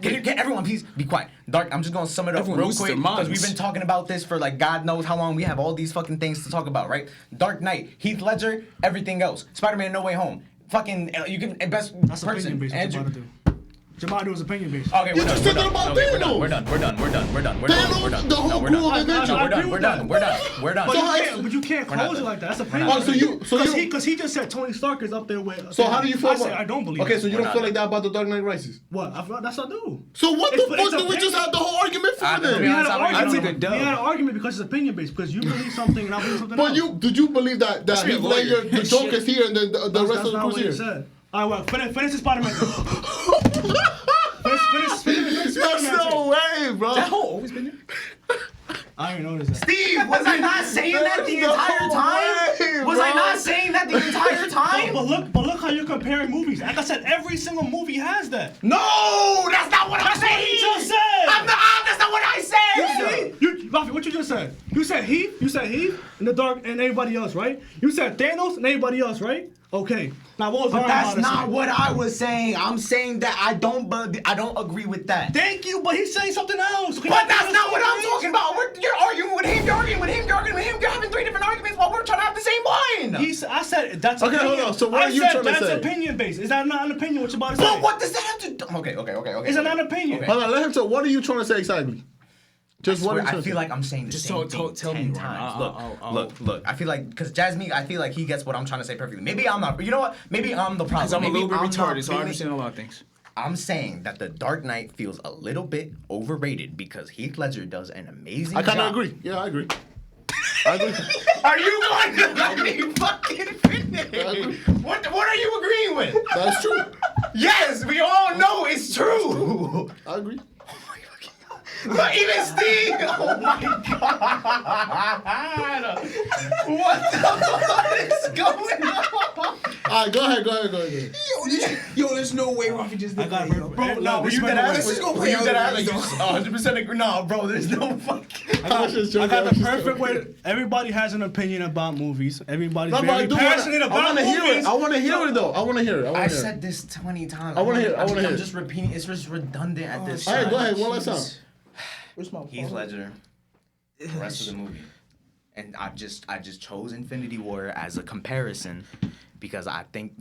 say. Can everyone please be quiet? Dark, I'm just gonna sum it up Everyone real loses quick their because minds. we've been talking about this for like God knows how long. We have all these fucking things to talk about, right? Dark Knight, Heath Ledger, everything else. Spider-Man No Way Home. Fucking, you can best That's person. opinion based. What Andrew. Jamal do? Jamal do is opinion based. Okay, You we're just done. said that about Thanos. We're done. Thanos, the whole We're crew done. of Avengers. No, I agree we're with done. that. We're done. We're done. But you can't not close it done. like that. That's not opinion. done. Oh, so you- Because he just said Tony Stark is up there with. So how do you feel I about say I don't believe. Okay, it. so you We're don't feel not like that about the Dark Knight Rises? What? That's what I do. So what the It's fuck did we opinion. just have the whole argument for I don't then? We had an I argument. took a dub. We had an argument because it's opinion based. Because you believe something and I believe something But else. did you believe that be a Heath lawyer. Ledger, the Joker's here and then the rest of the That's not crew's what here? you said. All right, well, finish the Spider-Man. finish That's Spider-Man. no way, bro. That whole always been there. I didn't notice that. Steve, was I not saying that the No entire way, time? Was I bro. not saying that the entire time? But look how you're comparing movies. Like I said, every single movie has that. No, that's not what I'm That's what saying. he just said. That's not what I said. Rafi, what you just said? You said Heath, and the Dark, and everybody else, right? You said Thanos and everybody else, right? Okay. Now what was But Ryan that's about to not say? what I was saying. I'm saying that I don't agree with that. Thank you, but he's saying something else. Okay, But that's not what I'm talking about. You're arguing with him. You're arguing with him. You're arguing with him. You're having three different arguments while we're trying to have the same one. I said that's Okay, opinion. hold on. So what I are you said trying to that's say? opinion based. Is that not an opinion? What you about to say? But what does that have to do? Okay. Is it not an opinion? Okay. Hold on, let him talk. What are you trying to say exactly? Just what are you I trying to feel say? like I'm saying the Just same tell thing me, 10 Ryan. times. Look. I feel like, because Jasmine, I feel like he gets what I'm trying to say perfectly. Maybe I'm not. You know what? Maybe I'm the problem. Because I'm a Maybe little bit I'm not retarded, so I feeling- understand a lot of things. I'm saying that The Dark Knight feels a little bit overrated because Heath Ledger does an amazing I kind of job. agree. Yeah, I agree. I agree. Are you going to let me fucking finish? What are you agreeing with? That's true. Yes, we all know it's true. I agree. But even Steve, oh my god, what the fuck is going on? right, go ahead. Yo, there's no way Rafi just did I got that. it. Bro, No, were you respect dead the ass? way. Let's just go Were play you out dead ass? the Like, rest, 100% agree. No, bro, there's no fucking. I got the perfect way. Everybody has an opinion about movies. Everybody's No, but I very do passionate I about want to hear movies. it. I want to hear it though. I want to hear it. I said this 20 times. I wanna hear it. I'm hear it. just repeating. It's just redundant at this All time. right, go ahead. One last time. Where's my Heath Ledger. The rest of the movie. And I just chose Infinity War as a comparison because I think,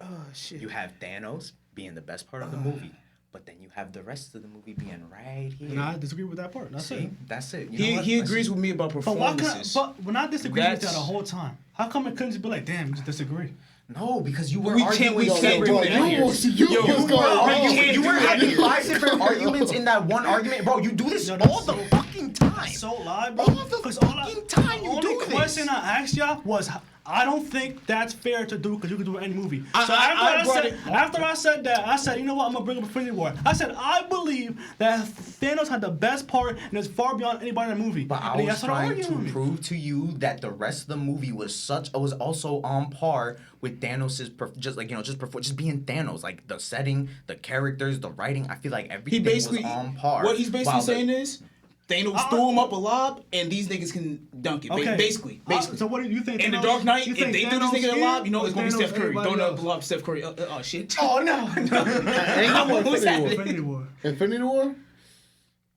Oh, shit. you have Thanos being the best part of the movie, but then you have the rest of the movie being right here. And I disagree with that part. That's See? it. That's it. You know what? He Let's agrees just- with me about But why performances. can't? But when I disagree with that That's- the whole time, how come it couldn't just be like, damn, we just disagree? No, because you were We arguing can't- we with can't do separate- that You here. were- You was going on. You were having 5 different arguments in that one argument, bro. You do this Yo, that's all the so- fucking time. So live, bro. All the 'Cause fucking time you the do only this. question I asked y'all was, I don't think that's fair to do because you can do it in any movie. So I brought after I said that, I said, you know what, I'm gonna bring up Infinity War. I said I believe that Thanos had the best part and is far beyond anybody in the movie. But I And he was has to trying argue to with me. prove to you that the rest of the movie was also on par with Thanos's just being Thanos, like the setting, the characters, the writing. I feel like he everything basically was on par. What he's basically While saying is Thanos threw him up a lob, and these niggas can dunk it. Okay. Basically. So what do you think? In the Thanos- Dark Knight, you if think they threw this Thanos nigga in a lob, you know or it's gonna be Thanos Steph Curry. everybody Throwing up else? a lob, Steph Curry. Oh shit. Oh no! Ain't no more What's Infinity War. Infinity War. Infinity War?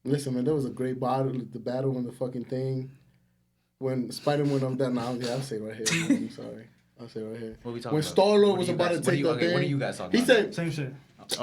Listen, man, there was a great battle. The battle in the fucking thing when Spider-Man went up there. Nah, yeah, I'll say it right here. I'm sorry. I'll say it right here. What we talking When about? Star-Lord What was do you about to guys- what do take you- the okay, thing, what are you guys talking he about? said Same shit.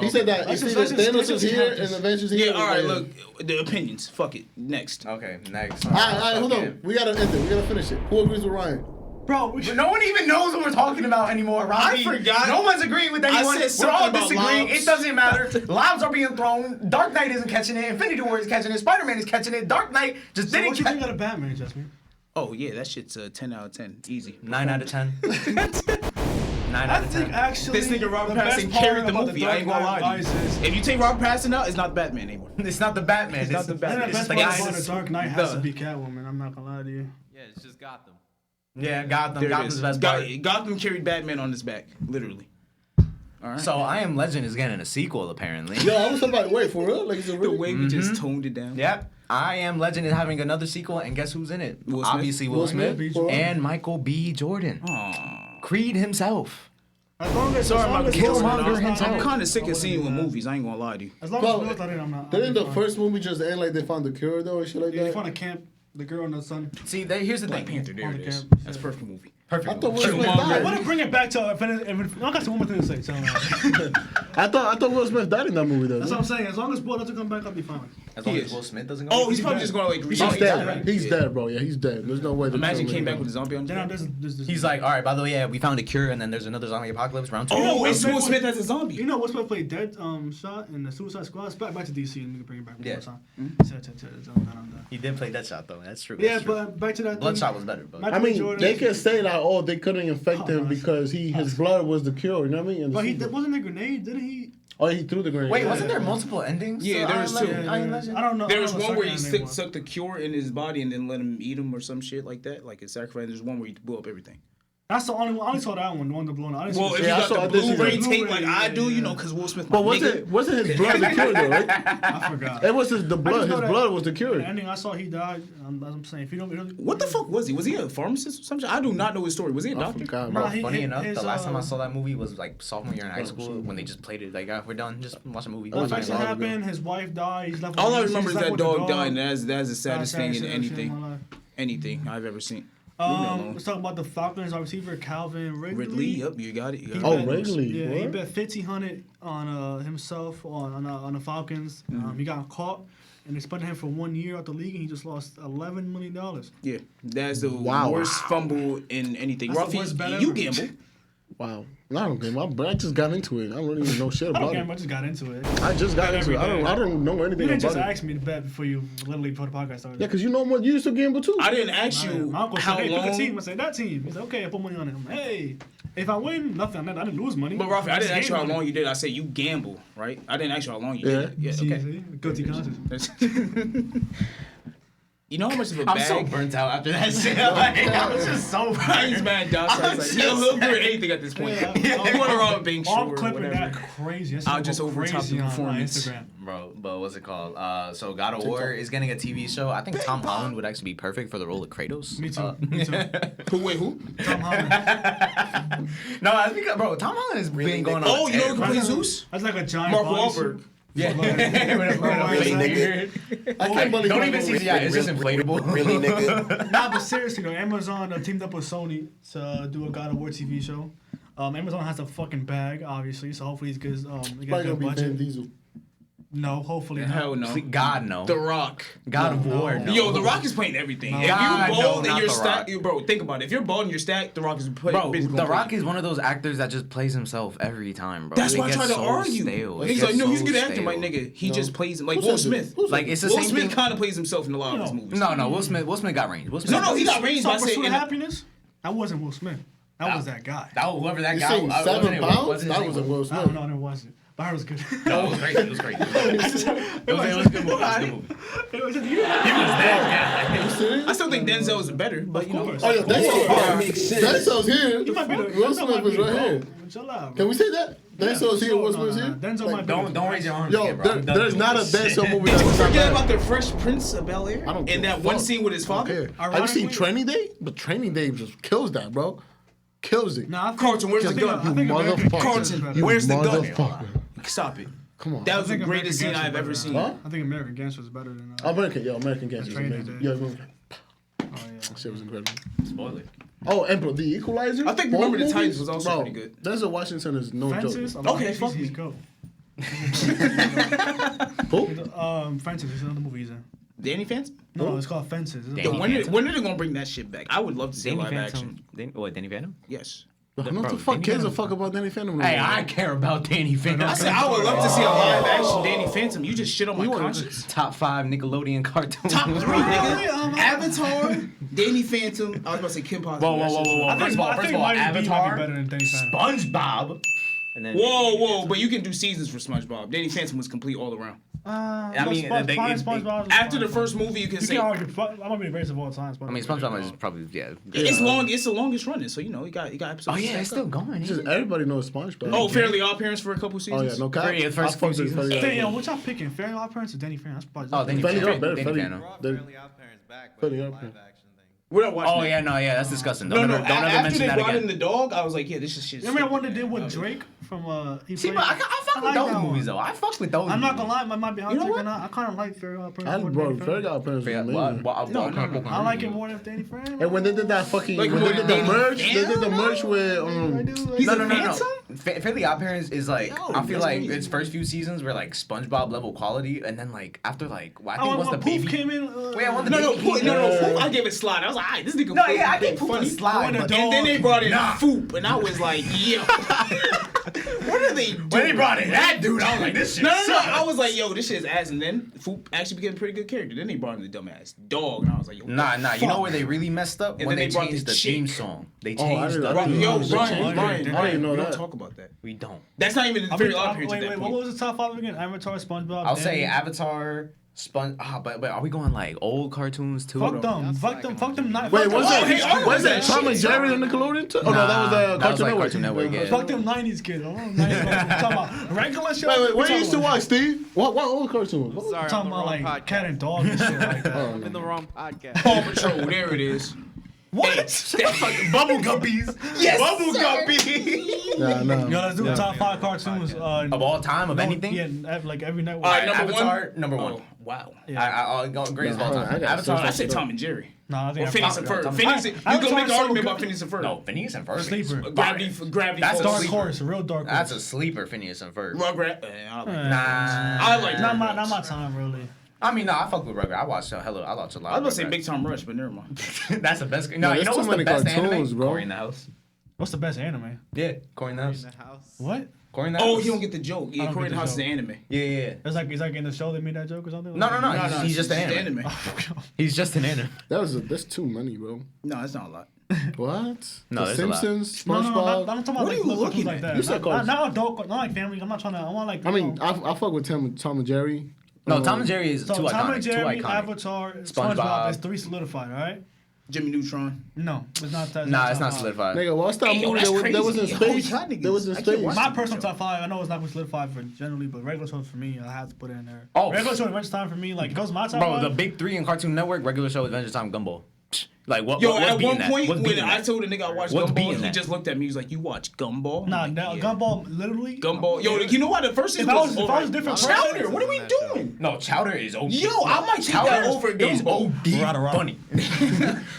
he said that Let's you see just- that let's Thanos just is count here this. and Avengers here. Yeah, all right. Yeah. Look, the opinions. Fuck it. Next. Okay, next. All right, hold on. We gotta end it. We gotta finish it. Who agrees with Ryan? Bro, No one even knows what we're talking about anymore, Robbie. I forgot. No one's agreeing with I anyone. said We're all something about disagreeing. lobs. It doesn't matter. Lobs are being thrown. Dark Knight isn't catching it. Infinity War is catching it. Spider-Man is catching it. Dark Knight just so didn't what you catch think of the Batman, Jasmine? Oh yeah, that shit's a 10 out of 10. Easy. 9 out of 10. 9 I out of think 10. actually This nigga Robert the best Pattinson part carried the about movie. Dark I ain't gonna Knight lie to you. Rises- If you take Robert Pattinson out, it's not Batman anymore. It's not the Batman. It's not the I Batman. think the It's best the part guy. about the Dark Knight has to the- be Catwoman. I'm not gonna lie to you. Yeah, it's just Gotham. Yeah, Gotham. There it Gotham's is. the best part. Gotham carried Batman on his back, literally. All right. So I Am Legend is getting a sequel apparently. Yo, I was about wait for real. Like, is it the really? way we just toned it down. Yep. I Am Legend is having another sequel, and guess who's in it? Will Smith. Obviously Will Will Smith, Smith. and Michael B. Jordan. Aw. Creed himself. As long as, Sorry, as long my as Killmonger Will Smith is not himself. in I'm it, kind of sick I of seeing wouldn't with do that. movies. I ain't gonna lie to you. As long Bro, as Will's not in, I'm not. Didn't the fine. first movie just end like they found the cure though and shit like Yeah, they that? found a camp, the girl and the son. See, here's the Black thing. Panther, there On it the is. camp. That's a perfect movie. Perfect. I thought Will Smith Killmonger. I died. want to bring it back to I got one more thing to say. So, I thought Will Smith died in that movie though. that's what I'm saying. As long as Will doesn't come back, I'll be fine. As long He as is. Will Smith doesn't go. Oh, he's probably just gonna like He's reshoot. dead. Right? He's Yeah. dead, bro. Yeah, he's dead. There's no way. they Imagine kill came him. back with a zombie on his Then back. there's He's like, all right. By the way, yeah, we found a cure, and then there's another zombie apocalypse round 2. Oh, Will it's Smith Will was- Smith as a zombie. You know, Will Smith played Dead shot in the Suicide Squad. It's back to DC and we can bring it back one Yeah. more time. He did play Deadshot though. That's true. Yeah, That's true. but back to that. Bloodshot thing. was better, but Michael I mean, Jordan- they can say like, oh, they couldn't infect Oh, him no, because his blood was the cure. You know what I mean? And But he the- wasn't a grenade, didn't he? oh, he threw the grenade. wait, Yeah. wasn't there multiple endings? Yeah, to there Iron was Legend? two. Iron Legend? I don't know. There I was don't know one what where he second ending was. sucked the cure in his body and then let him eat him or some shit like that, like a sacrifice. There's one where he blew up everything. That's the only one. I only saw that one, the one that blew up. I didn't Well, see if the you I got saw the this is Blu-ray a tape like I do, you know, yeah. because Will Smith. But my nigga. wasn't his blood the cure though, right? I forgot. It was the I blood. just His know that blood was the cure. The ending I saw, he died. As I'm saying, if you don't, What the fuck was he? Was he a pharmacist or something? I do not know his story. Was he a I doctor? forgot, Nah, bro. he- Funny enough, his, the last time I uh, saw that movie was like sophomore year in high Oh, school shit. when they just played it. Like, we're done, just watch a movie. The was infection like a while ago. happened. His wife died. He's left. All I he's remember is left that with the dog died, and that's the saddest thing in Saddest shit in my life. anything I've ever seen. Leave me alone. Let's talk about the Falcons. Our receiver Calvin Ridley. Ridley, yep, you got it. You got Oh, it. Ridley. Yeah, he What? bet 1,500 on himself on the Falcons. Mm-hmm. He got caught, and they suspended him for 1 year out the league, and he just lost $11 million. Yeah, that's the Wow. worst fumble in anything. That's the worst bet Rafi, you ever. gamble. Wow. No, I don't game. I just got into it. I don't even know shit I don't about care. it. I just got into it. I just got into every it. day. I don't know You anything didn't about just it. ask me to bet before you literally put the podcast started. Yeah, because you know what? You used to gamble too. I didn't ask you My uncle how said, hey, pick a team. I long. said, that team. He said, okay, I put money on it. I'm like, hey, if I win, nothing. I didn't lose money. But Rafi, I didn't ask you how Game long money. you did. I said you gamble, right? I didn't ask you how long you Yeah. did. Yeah, See, okay. see? Guilty conscience. That's- You know how much of a I'm bag? so burnt out after that shit. Like, I was just so He's mad docile. I was like, he'll do anything at this point. I'm going around being sure I'm or clipping whatever. that crazy. That's I'll gonna just go overtop crazy the on my performance. Instagram. Bro, but what's it called? So God of War is getting a TV show. I think Tom Holland would actually be perfect for the role of Kratos. Me too. Me too. Who? Tom Holland. No, that's because, bro, Tom Holland has been going on. Oh, a you know tear, who bro. can play Zeus? That's like a giant Mark bodysuit. Wahlberg. Yeah. Really, nigga? I can't believe Don't you even know CGI. It's just inflatable. Really, nigga? Nah, but seriously though, Amazon teamed up with Sony to do a God of War TV show. Amazon has a fucking bag, obviously, so hopefully it gets Probably good gonna be Vin budget. Diesel. No, hopefully not. Hell no. God, no. The Rock. God of War, no. Yo, The Rock is playing everything. No. If God, you're no, bald and not you're The stacked, Rock. bro, think about it. If you're bald and you're stacked, The Rock is Bro, basically The Rock is one of those actors that just plays himself every time, bro. That's It why I gets tried to so argue. stale. It He's gets like, no, he's a so good actor, my stale. nigga. He No. just plays him like Who Will said that? Smith. Who said Like, it's the Will same Smith thing. kind of plays himself in a lot of his movies. No, Will Smith got range. Will Smith No, he got range. So But I say Pursuit of in a- Happiness? That wasn't Will Smith. That was that guy. Whoever that You guy saying was. 7 pounds? Wasn't his That name? wasn't Will I Smith. don't know, it wasn't. But I heard it was good. No, it was great. It was great. It was a good movie. It was a good movie. It was just, He was that I still think Denzel is better, but you know. course. Oh yeah, That makes sense. Denzel's here. He might be the Will Smith is right here. Chill out, bro. Can we say that? Denzel's here. Will Smith's here. Denzel might be. Don't raise your arms. Yo, again, bro. I'm done there's doing not a this shit. Denzel movie Did you that's not forget bad. about the Fresh Prince of Bel Air? I don't In give that a one fuck. scene with his father? Have you seen Ironically- Training Day? But Training Day just kills that, bro. Kills it. Nah, I think- Carlton, where's I the think- gun? I think American Motherfucker. Gangster is Carlton, better. You where's the gun? motherfucker. Stop it. Come on. That was I the think greatest scene American I've ever Gangster is seen. better. Huh? I think American Gangster is better than. American Gangster is Training amazing. Day. Yeah, American. Oh yeah. That shit was incredible. Spoiler. Oh, and bro, The Equalizer. I think Both Remember the movies? Titans was also Bro, pretty good. Denzel Washington is no Fences. joke. Okay, fuck me. Go. Who? Fences is another movie he's in. Danny Phantom? No, it's called Fences. It's Yo, about- when are they gonna bring that shit back? I would love to see Danny live Phantom. action. What, Danny Phantom? Yes. Who the Bro, fuck Danny cares a Phantom. fuck about Danny Phantom? Hey, I care about Danny Phantom. I said I would love to see a live action Danny Phantom. You just shit on my You wanna- conscience. Top 5 Nickelodeon cartoons. Top 3, nigga. Avatar, Danny Phantom. I was about to say Kim Possible. I think Mighty B might be better than Danny Phantom. SpongeBob. And then Whoa, but you can do seasons for SpongeBob. Danny Phantom was complete all around. I mean, SpongeBob. After the first movie, you can You say can argue. I'm gonna be the greatest of all time. I mean, SpongeBob is probably it's long. It's the longest running, so you know you got episodes. Oh to yeah, stack it's still up. going. Just everybody knows SpongeBob. Oh, Fairly Odd Parents for a couple Oh seasons. yeah, no cap. Yeah, the first I fucked few with seasons. Fairly Odd Yo, Parents. what y'all picking? Fairly Odd Parents or Danny Phantom? Oh, Danny Fairly Odd Phantom. Parents. Danny Phantom. Fairly Odd Parents back, but Fairly live Odd Parents. action thing. We're not watching. Oh that. yeah, no, yeah, that's disgusting. No, Don't no. ever After mention they that brought in again. the dog, I was like, yeah, this is shit. Remember that one they did with Drake from See, but I fuck with those movies though. I fuck with those. I'm not gonna lie, I might be hot You know take what? or not. I kind of like Fairly Odd Parents. I more than bro, Danny Phantom. Fairly Odd Parents was amazing. I like it more than Danny Phantom. And when they did that fucking, Like when more they did than the Danny merch, they did the Phantom? merch with He's No, a no, no, Phantom? no. Fairly Odd Parents is like Yo, I feel that's like amazing. its first few seasons were like SpongeBob level quality, and then like after like I think Oh, once the when Poof baby came in. Wait, I want the No, baby Poof, came no, in. Poof, I gave it a slide. I was like, alright, this nigga. No, yeah, I Poof think Poof funny. was slide. When but- the And then they brought in Nah. Foop, and I was like, yo. What are they doing? When they brought in that dude, I was like, this shit No. sucks. I was like, yo, this shit is ass. And then Foop actually became a pretty good character. Then they brought in the dumbass dog, and I was like, yo, Nah, what the you know fuck? where they really messed up? And When then they they brought changed the the chick. theme song. They Oh, I changed didn't- the I Bro, didn't yo, know. Brian, I didn't know we that. don't talk about that. We don't. That's not even the Fairly Odd Parents at that Wait, what point. was the top 5 again? Avatar, SpongeBob. I'll say Danny. Avatar, but are we going like old cartoons too? Fuck them. Fuck them. Not. Wait, fuck was them- hey, was that it Tom and shit, Jerry on Nickelodeon too? Oh no, that was that was Cartoon like Network. Cartoon Network, yeah. Fuck them 90s kids. I don't know 90s cartoons. I'm talking about regular shit. Wait, what We you used to talking watch, Steve? What old cartoons? What? Sorry, I'm talking I'm about the wrong like podcast. cat and dog and shit like that. I'm in the wrong podcast. Paw Patrol, there it is. What? Bubble Guppies. Yes. Bubble Guppies. Nah, nah. Yo, let's do the top 5 cartoons. Of all time, of anything. Yeah, like every network. All right, number Avatar, one? number one. Oh, wow. I'll go greatest of all time. I got Avatar. I said Tom and Jerry. Nah, I think Or Phineas and Ferb. Phineas, you I- gonna make an Avatar's so argument about good. Phineas and Ferb? No, Phineas and Ferb. Sleeper. Gravity That's Falls. a Dark sleeper. Horse, real dark horse. That's a sleeper, Phineas and Ferb. Rugrat. I like that. Nah. I like not Rugrats. my time really. I mean, no, I fuck with Rugrats. I watched a lot. I was of about to say Rugrats. Big Time Rush, but never mind. That's the best. No, No, you there's know too what's the many best cartoons, anime? bro. Corey in the House. What's the best anime? Yeah, Corey in the In House. the house. What? Corey in the House. Oh, he don't get the joke. I Yeah, don't Corey get in the the House is joke. an anime. Yeah. It's like in the show they made that joke or something. No. No, He's just an it's anime. anime. He's just an anime. That's too many, bro. No, it's not a lot. What? No, The there's a lot. Simpsons, No, SpongeBob. I'm talking about What are like you little looking cartoons like at? that. You said Not cartoons. adult, not like family. I'm not trying to. I want like. I mean, you know, I fuck with Tom and Jerry. No, Tom and Jerry is So too Tom iconic. and Too Jerry, iconic. Avatar, SpongeBob. SpongeBob is 3 solidified, all right? Jimmy Neutron. No, it's not that. Nah, it's not top 5. solidified. Nigga, what's that Hey, yo, movie that's that was in crazy. Yo, space? y'all niggas- That was in I can't space. watch My that personal show. top 5, I know it's not going to solidify for generally, but regular shows for me, I have to put it in there. Oh. Regular show Adventure Time for me, like, it goes my top Bro, 5. the big 3 in Cartoon Network: regular show, Adventure Time, Gumball. Like what? Yo, what's at beating one that? point What's when beating I that? told a nigga I watched What's Gumball, beating he that? just looked at me. He was like, "You watch Gumball?" Nah, I'm like, yeah. Gumball, literally. Gumball. Yo, you know what? The first If thing I was was a over. different Chowder. person- What are we That show. doing? No, Chowder is OD. Yo, I might take that over is Gumball. OD funny.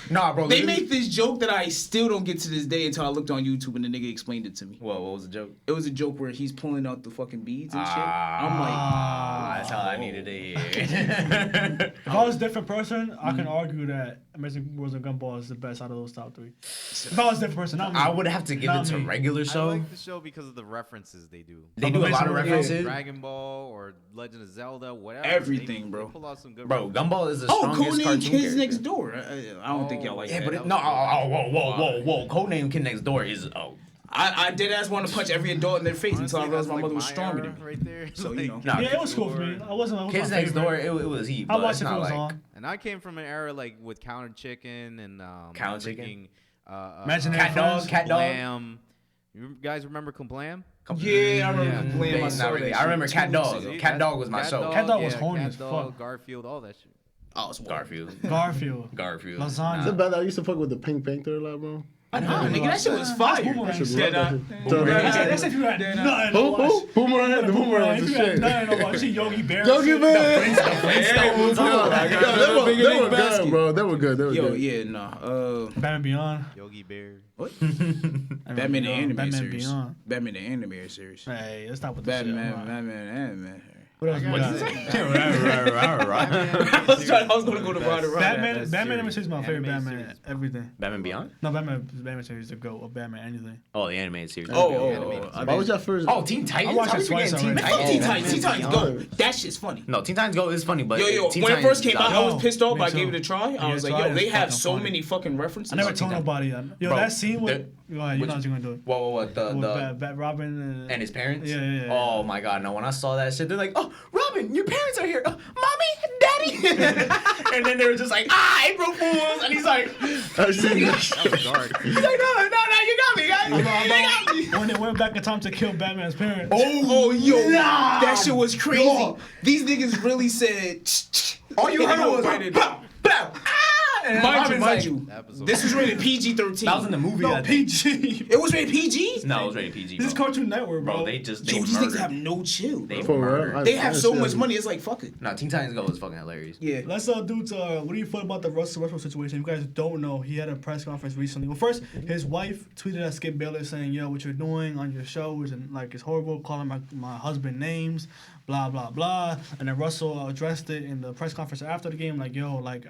Nah, bro. They literally- make this joke that I still don't get to this day until I looked on YouTube and the nigga explained it to me. What was the joke? It was a joke where he's pulling out the fucking beads and shit. I'm like, Ah, that's all I needed to hear. If I was a different person, I can argue that Amazing Worlds of Gumball is the best out of those top 3. If I was a different person, not me. I would have to give Not it to me. regular I show. like the show because of the references they do. They do a lot of Amazing references. Dragon Ball or Legend of Zelda, whatever. Everything, they, bro. They pull out some good Bro, Gumball is the oh, strongest Codename cartoon Kids character. Next Door. I don't think y'all like Yeah, that. but That no, was- whoa. Codename Kid Next Door is I did ass want to punch every adult in their face until I Honestly, realized that's my mother was my stronger era than me. right there. So, you know. Nah, Yeah, it was cool for me. I wasn't. It was Kids my Next favorite. Door. It was heat. I But watched it's it if it not was like on. And I came from an era like with Counter Chicken and Counter Chicken? freaking, Imaginary Cat Dog. Friends. Cat Dog. Glam. You guys remember Kablam? Yeah, I remember Yeah. playing my Not soul really. that I remember shit Cat 2 weeks Dog. ago. Cat Dog was my show. Cat Dog was yeah, horny Cat as Dog, fuck. Garfield, all that shit. Oh, it's wild. Garfield. Garfield. Lasagna. Lasagna. The bad I used to fuck with the Pink Panther a lot, bro. Nah, nigga, that shit was fire. Boomerang. I should Dead love Eye. that shit. That's if you had nothing to Who? watch. Boomerang? The Boomerang If was you the had shit. nothing to watch, see Yogi Bear. Yogi shit. Bear! Flintstones. Yo, they were good, bro. They were good. They were Yo, good. yeah, nah. Batman Beyond. Yogi Bear. Batman the Animated Batman Series. Beyond. Batman the Animated Series. Hey, let's stop with this shit. Batman, Come on. Batman, Animated. What else we What got? did you say? I was gonna go to Ryder Batman, Best Batman Animated series. Series is my favorite Animated Batman. series. Everything. Batman Beyond? No, Batman Series is the GOAT of Batman anything. Oh, the animated series. Why was your first? Oh, Teen Titans? I watched How it we twice forgetting Teen already. Fuck Teen Titans? Titans. Teen Titans go. That shit's funny. No, Teen Titans Go is funny, but Yo, Teen when it Titans first came out, I was Yo, pissed off, me but I too. gave it a try. I Yeah, was like, try yo, it. they It's have fucking so funny. many fucking references. I never Like, told nobody. Yo, Bro, that scene with. Go ahead, you which- know what you're gonna do. What, With the Robin and his parents? Yeah. Oh my god, no, when I saw that shit, they're like, oh, Robin, your parents are here. Mommy, Daddy. And then they were just like, April Fools. And he's like, I seen that. That was dark. he's like, no, you got me, guys. You got me. When they went back in time to kill Batman's parents. Oh, yo, Nah. that shit was crazy. Yo. These niggas really said. All you heard was, Rated. pow, pow, and Robin's Mind like- you, Episode. this was rated PG-13. That was in the movie. No, I think. PG. It was rated PG? No, it was rated PG. This is bro. Cartoon Network, bro. Bro, they just Yo, they these niggas murdered. have no chill, bro. They For real? murdered. They have so much Seriously. money, it's like, fuck it. No, Teen Titans Go is fucking hilarious. Yeah. Let's do what do you feel about the Russell Westbrook situation? If you guys don't know, he had a press conference recently. Well, first, his wife tweeted at Skip Bayless saying, yo, what you're doing on your shows and like it's horrible, calling my husband names, blah, blah, blah. And then Russell addressed it in the press conference after the game, like, yo, like,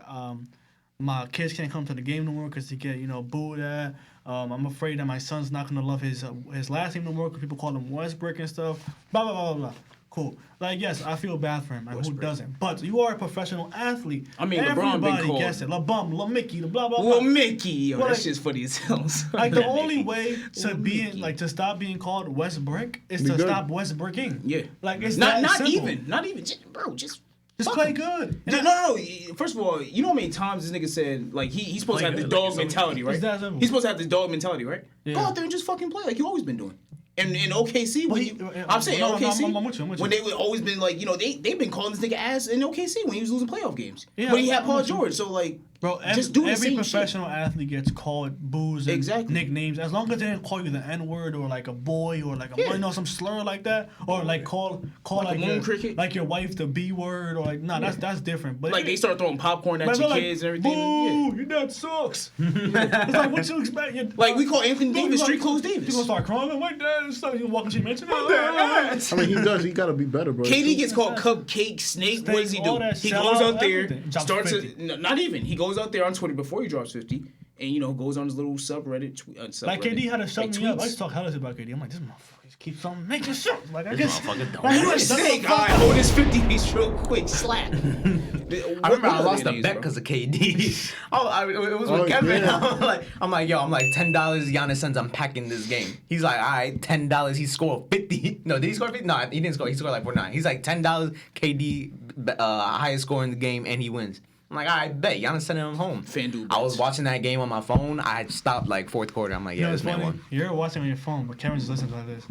my kids can't come to the game no more because they get, booed at. I'm afraid that my son's not going to love his last name no more because people call him Westbrook and stuff. Blah, blah, blah, blah, blah. Cool. Like, yes, I feel bad for him. Like, who doesn't? But you are a professional athlete. I mean, LeBron been Everybody called- gets it. LeBum, Mickey, the blah, blah, blah. Well, Mickey, yo, Well, that like- shit's funny as hell. Like, the only way to Well, be Mickey. to stop being called Westbrook is Be to good. stop Westbrooking. Yeah. Like, it's not that simple. not even, just, bro, just Just fuck play him. good. No. First of all, you know how many times this nigga said like he's supposed to Play have this good, like dog it's mentality, right? It's that simple. He's supposed to have this dog mentality, right? Go Yeah. out there and just fucking play like you always been doing. And in OKC, when he- I'm saying no, OKC, I'm with you, I'm with when you. they would always been like, they've been calling this nigga ass in OKC when he was losing playoff games. Yeah, when he had I'm Paul with you. George, so like, Bro, just do the every same professional athlete gets called boos and Exactly. nicknames. As long as they didn't call you the N-word or like a boy or like a some slur like that, or like call Like a moon your, cricket? like your wife the B word or like that's different. But like they start throwing popcorn at but your they're like, kids and everything. Boo, Yeah. your dad sucks. It's like what you expect. Like we call Anthony Davis Street Clothes You Davis. gonna start crying? My dad and stuff. You walking to your mansion? My dad. I mean, he does. He gotta be better, bro. KD gets called Cupcake Snake. What does he do? all that He shell goes out, out there, everything. Drops starts 50. not even. He goes out there on Twitter before he drops 50. and you know goes on his little subreddit. Like KD had to shut me up. I tweets. used to talk hella shit about KD. I'm like, this motherfucker just keeps on making shit. Like I This guess. motherfucker don't. Like, You're a shut the snake. fuck All right, up. hold this 50 piece real quick. Slap. I remember I lost a bet because of KD. It was with Oh, Kevin. yeah. I'm like, yo, $10. Giannis sends I'm packing this game. He's like, all right, $10. He scored 50. No, did he score 50? No, he didn't score. He scored like 49. He's like $10. KD highest score in the game and he wins. I'm like, all right, bet. Giannis sending him home. FanDuel I was bets. watching that game on my phone. I had stopped like fourth quarter. I'm like, You know, yeah, it's this man funny. won. You're watching on your phone, but Cameron just listens like this.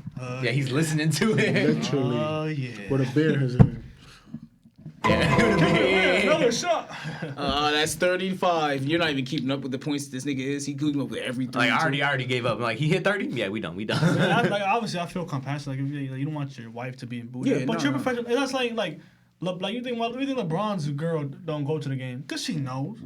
Yeah, he's listening to it. Literally. Oh yeah. With a beer in his hand. Another shot. That's 35. You're not even keeping up with the points this nigga is. He keeping up with everything. Like, I already gave up. Like, he hit 30? Yeah, we done. Like obviously, I feel compassionate. Like, if you don't want your wife to be in booty, Yeah, but no, you're no. professional. That's like you think LeBron's girl don't go to the game because she knows.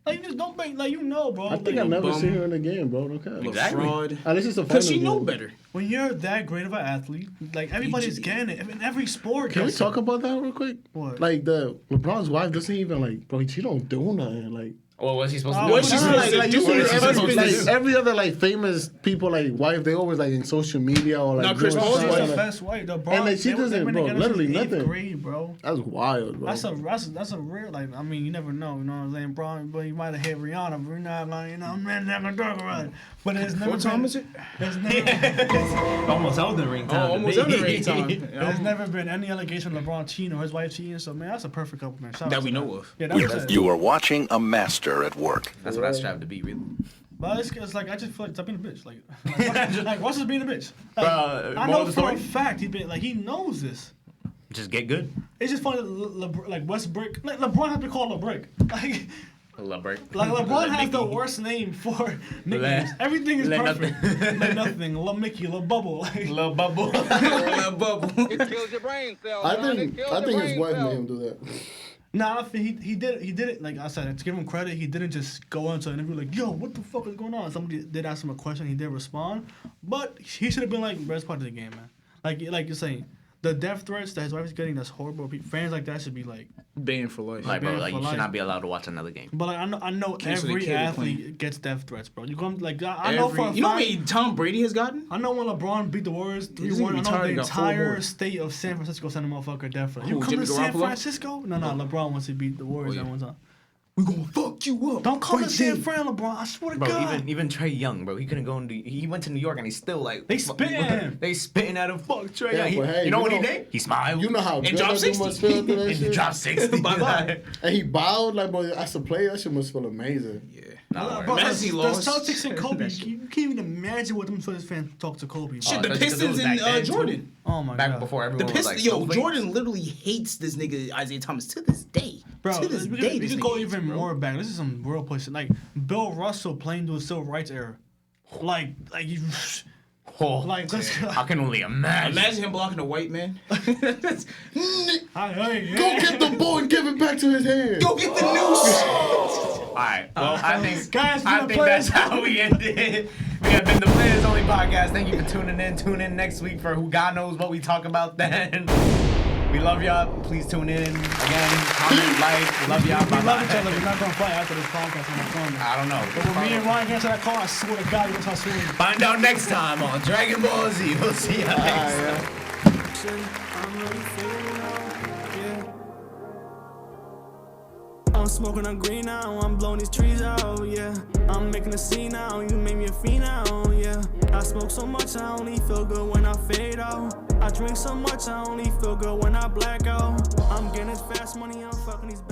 Like you just don't make like you know, bro. I think like, I've never bum. seen her in the game, bro. Don't care. Exactly. fraud. Unless it's a Because she final know game. better. when you're that great of an athlete, like everybody's getting it in every sport. Can we gets talk it. about that real quick? What? Like the LeBron's wife doesn't even like, bro. She don't do nothing. Like, Well, what's he supposed Oh, to do? what's she supposed to like do? you see What is she every, supposed like, to do? every other like famous people like wife, they always like in social media or like. Now, Chris doing Paul stuff, She's the like- best white. The And like, she doesn't, bro, literally nothing. Grade, bro. That's wild, bro. That's a real like. I mean, you never know. You know what I'm saying, bro? But you might have hit Rihanna. But we're not like you know. I'm not gonna talk about it. But it's never. What time is it? There's never. Almost Elden Ring time. Almost every ring time. There's never been any allegation of LeBron cheating or his wife cheating. So man, that's a perfect couple, man. Shout out That to we know of. Yeah, that's it. You are watching a master at work. That's what I strive to be, really. But it's like I just feel like stop being a bitch. Like what's this being a bitch? Like, Bruh, I moral know of the for a story? fact he knows this. Just get good. It's just funny, like Westbrook. Like LeBron has to call LeBrick. Like LeBron has the worst name for nicknames. Everything is Le perfect. nothing. Le nothing. Le Mickey. Le Bubble. Like, Little bubble. Bubble. It kills your brain cells. I man. think It kills I your think his brain wife cells. made him do that. nah, I think he did it. Like I said, to give him credit, he didn't just go into an interview like, "Yo, what the fuck is going on?" Somebody did ask him a question. He did respond, but he should have been like, "Bro, it's part of the game, man." Like you're saying, the death threats that his wife is getting, that's horrible. Fans like that should be like. Banned for life. Like, bro, Banned like, for you should life. not be allowed to watch another game. But like I know Cancel the every Caleb athlete claim. gets death threats, bro. You come like I know for a You know how fact. many Tom Brady has gotten? I know when LeBron beat the Warriors 3-1, I know retired, the he got 4 entire more. state of San Francisco sent a motherfucker death threat. You Who, come Jimmy to San Garoppolo? Francisco? No, LeBron wants to beat the Warriors Oh, yeah. that one time. We gonna fuck you up. Don't come right to San there. Fran, LeBron. I swear to Bro, God. even Trey Young, bro, he couldn't go into. He went to New York and he's still like. They spitting at him. They spitting at him. Fuck Trey Yeah, Young. but hey, you know you what he know- did? He smiled. You know how good dropped that dude 60. must feel after that And he shit. dropped 60. Bye-bye. And he bowed like, bro. As a player, that shit must feel amazing. Yeah. Bro, Imagine he the lost. Celtics and Kobe, That shit. you can't even imagine what them Celtics fans talk to Kobe. Shit, Oh, the because it Pistons was and back then, too. Jordan. Oh my Back God. before The everyone was Pistons, like. yo, snowflakes. Jordan literally hates this nigga Isaiah Thomas to this day. Bro, to this we day, could this go nigga hates even him, bro. more back. This is some real push. Like Bill Russell playing to the civil rights era. Like you, Oh, like let's I can only imagine. Imagine him blocking a white man. Go get the ball and give it back to his hand. Go get the noose. Alright, well, I think, guys, I we're think Playerz. that's how we ended. We have been the Players Only Podcast. Thank you for tuning in. Tune in next week for who God knows what we talk about then. We love y'all. Please tune in. Again, comment, like. We love y'all. We love each Bye-bye. other. We're not gonna fight after this podcast. I'm not telling you. I don't know. But when me and Ryan get into that car, I swear to God, you gonna start swinging. Find out next time on Dragon Ball Z. We'll see y'all next time. I'm really feeling out, yeah. I'm smoking on green now, I'm blowing these trees out, yeah. I'm making a scene now, you make me a fiend now, yeah. I smoke so much, I only feel good when I fade out. I drink so much, I only feel good when I black out. I'm getting this fast money, I'm fucking these back.